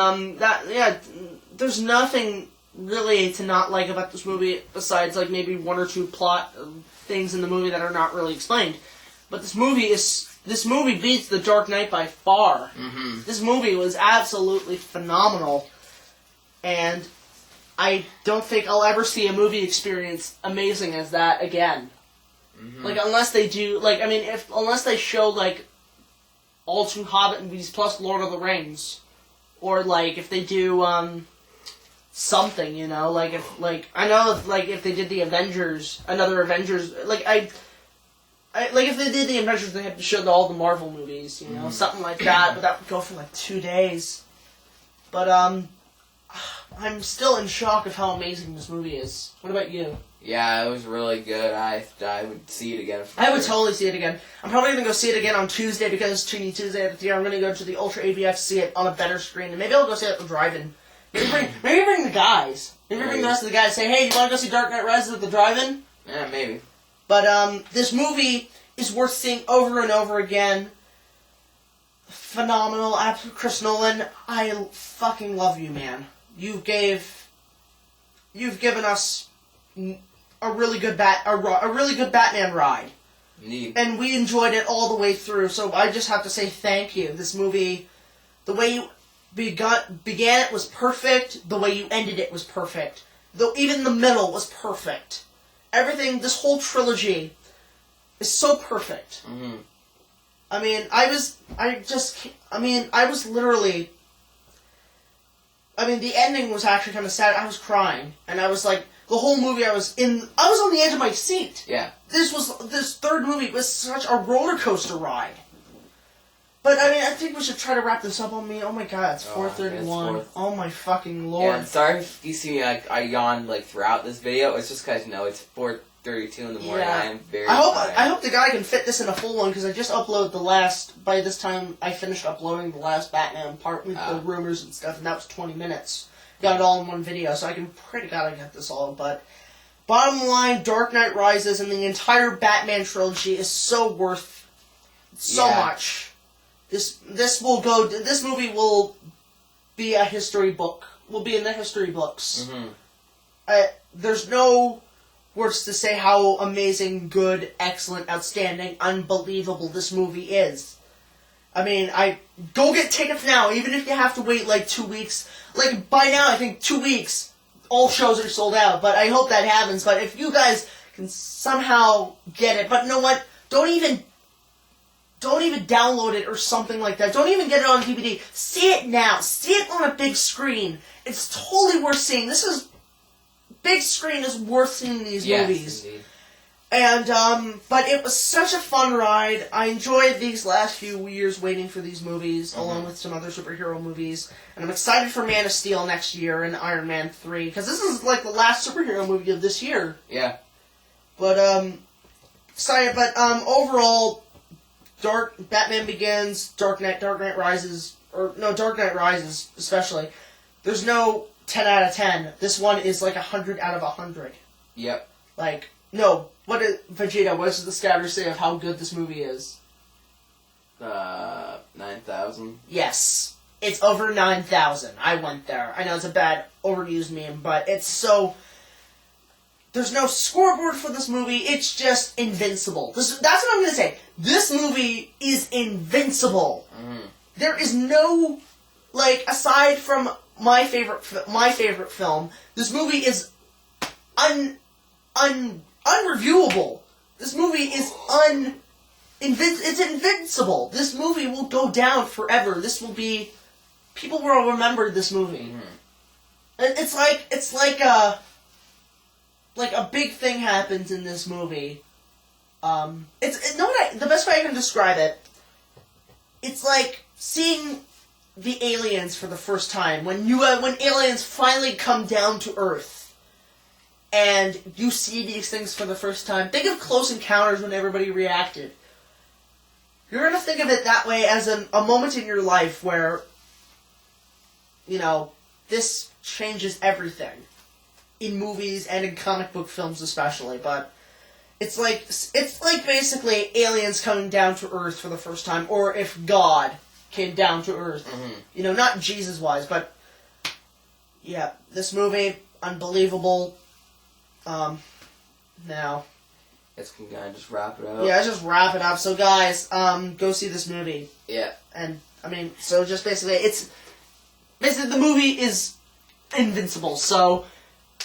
there's nothing really to not like about this movie besides like maybe one or two plot things in the movie that are not really explained. But this movie beats The Dark Knight by far. Mm-hmm. This movie was absolutely phenomenal. And I don't think I'll ever see a movie experience amazing as that again. Mm-hmm. Like, unless they do... Like, I mean, unless they show, like, all two Hobbit movies plus Lord of the Rings. Or, like, if they do, something, you know? Like, if they did the Avengers, another Avengers... Like, if they did the Avengers, they have to show all the Marvel movies, you know? Mm-hmm. Something like that, but that would go for, like, 2 days. But, I'm still in shock of how amazing this movie is. What about you? Yeah, it was really good. I would see it again. I would totally see it again. I'm probably going to go see it again on Tuesday because it's Tuesday Tuesday of the year. I'm going to go to the Ultra AVF to see it on a better screen. And maybe I'll go see it at the drive-in. Maybe bring the guys. Maybe bring the rest of the guys. Say, hey, you want to go see Dark Knight Rises at the drive-in? Yeah, maybe. But this movie is worth seeing over and over again. Phenomenal. Chris Nolan, I fucking love you, man. You've given us a really good Batman ride. Indeed. And we enjoyed it all the way through, so I just have to say thank you. This movie, the way you began it was perfect, the way you ended it was perfect. Even the middle was perfect. Everything, this whole trilogy is so perfect. Mm-hmm. The ending was actually kind of sad. I was crying. And I was like, the whole movie I was on the edge of my seat. Yeah. This third movie was such a roller coaster ride. But, I mean, I think we should try to wrap this up on me. Oh my god, it's 4:31. Oh my fucking lord. Yeah, I'm sorry if you see me, I yawned, throughout this video. It's just because, it's 4:32 in the morning. Yeah. I am very tired. I hope the guy can fit this in a full one, because I just uploaded by this time, I finished uploading the last Batman part with the rumors and stuff, and that was 20 minutes. Got it all in one video, so I can pray to God I get this all, but... Bottom line, Dark Knight Rises and the entire Batman trilogy is so worth so much. This movie will be a history book. Will be in the history books. Mm-hmm. There's no words to say how amazing, good, excellent, outstanding, unbelievable this movie is. I mean, go get tickets now, even if you have to wait 2 weeks. By now, I think 2 weeks, all shows are sold out. But I hope that happens. But if you guys can somehow get it, but you know what? Don't even download it or something like that. Don't even get it on DVD. See it now. See it on a big screen. It's totally worth seeing. Big screen is worth seeing these movies. Indeed. And, but it was such a fun ride. I enjoyed these last few years waiting for these movies, along with some other superhero movies. And I'm excited for Man of Steel next year and Iron Man 3, because this is, the last superhero movie of this year. Yeah. But, overall... Batman Begins, Dark Knight Rises, Dark Knight Rises, especially. There's no 10 out of 10. This one is 100 out of 100. Yep. Vegeta, what does the scatter say of how good this movie is? 9,000. Yes. It's over 9,000. I went there. I know it's a bad, overused meme, but it's so... There's no scoreboard for this movie. It's just invincible. That's what I'm going to say. This movie is invincible. Mm. There is no, aside from my favorite film, this movie is unreviewable. This movie is it's invincible. This movie will go down forever. People will remember this movie. Mm. It's like a big thing happens in this movie. The best way I can describe it, it's like seeing the aliens for the first time. When aliens finally come down to Earth, and you see these things for the first time. Think of Close Encounters when everybody reacted. You're gonna think of it that way as a moment in your life where, this changes everything. In movies and in comic book films especially, but it's like basically aliens coming down to Earth for the first time, or if God came down to Earth. Mm-hmm. Not Jesus-wise, but yeah, this movie, unbelievable. Now, let's just wrap it up. Yeah, just wrap it up. So guys, go see this movie. Yeah. And, just basically, the movie is invincible, so...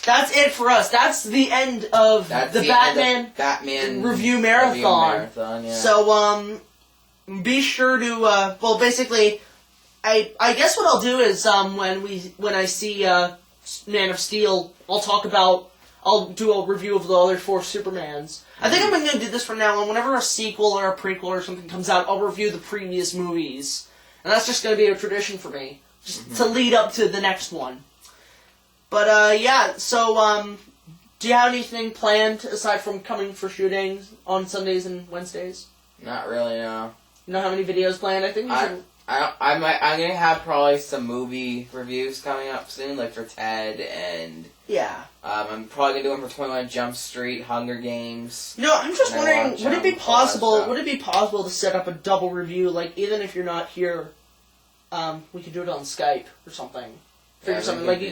That's it for us. That's the end of the Batman review marathon. Yeah. So, be sure to, basically, I guess what I'll do is, when I see, Man of Steel, I'll do a review of the other 4 Supermans. I think I'm going to do this from now on. Whenever a sequel or a prequel or something comes out, I'll review the previous movies. And that's just going to be a tradition for me. Just to lead up to the next one. But, so, do you have anything planned aside from coming for shootings on Sundays and Wednesdays? Not really, no. You don't have any videos planned? I think you should... I'm going to have probably some movie reviews coming up soon, for Ted and... Yeah. I'm probably going to do one for 21 Jump Street, Hunger Games. I'm just wondering, would it be possible to set up a double review, even if you're not here, we could do it on Skype or something? Figure something do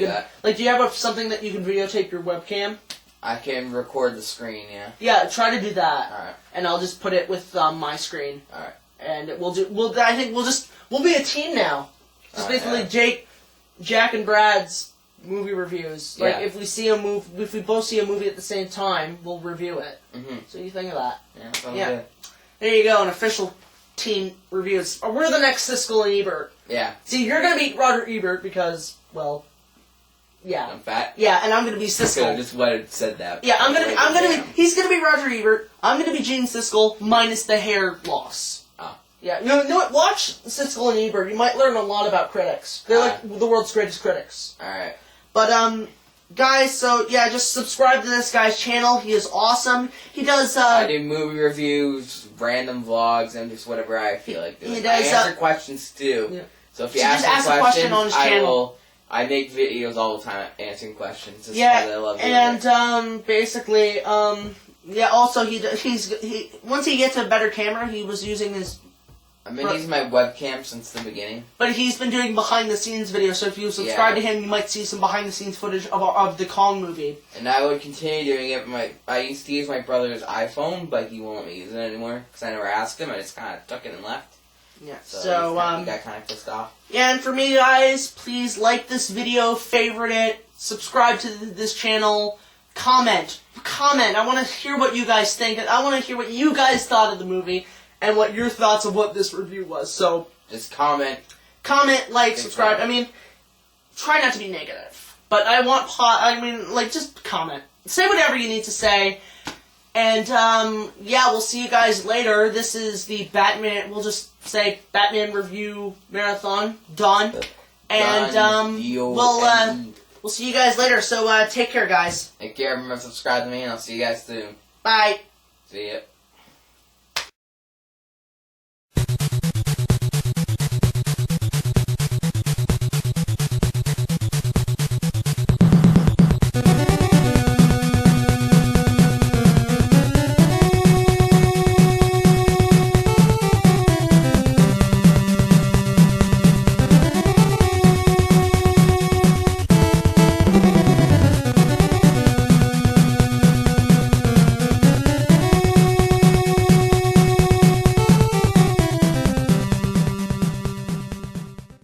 you have something that you can videotape your webcam? I can record the screen, yeah. Yeah, try to do that. Alright. And I'll just put it with my screen. Alright. And we'll be a team now. Just basically Jack and Brad's movie reviews. If we both see a movie at the same time, we'll review it. Mm-hmm. So you think of that? Yeah. Good. There you go, an official team reviews. We're the next Siskel and Ebert. Yeah. See, you're gonna beat Roger Ebert because, yeah. I'm fat. Yeah, and I'm gonna be Siskel. I just said that. Yeah, he's gonna be Roger Ebert. I'm gonna be Gene Siskel minus the hair loss. Oh. Yeah, you know what? Watch Siskel and Ebert. You might learn a lot about critics. They're like the world's greatest critics. Alright. But, guys, so, yeah, just subscribe to this guy's channel. He is awesome. He does, I do movie reviews, random vlogs, and just whatever I feel like doing. He does, I answer questions, too. Yeah. So if you just ask me a question on his channel. I make videos all the time answering questions. That's yeah, why I love doing and, basically, yeah, also, once he gets a better camera, he was using his... I've been using my webcam since the beginning. But he's been doing behind-the-scenes videos, so if you subscribe to him, you might see some behind-the-scenes footage of the Kong movie. And I would continue doing it. I used to use my brother's iPhone, but he won't let me use it anymore, because I never asked him. I just kind of took it and left. Yeah, so he got kind of pissed off. Yeah, and for me, guys, please like this video, favorite it, subscribe to this channel, comment. I want to hear what you guys think. I want to hear what you guys thought of the movie. And what your thoughts of what this review was. So just comment, like, subscribe. I mean, try not to be negative, but just comment. Say whatever you need to say, and yeah, we'll see you guys later. This is the Batman. We'll just say Batman review marathon done, and we'll see you guys later. So take care, guys. Take care. Remember to subscribe to me, and I'll see you guys soon. Bye. See ya.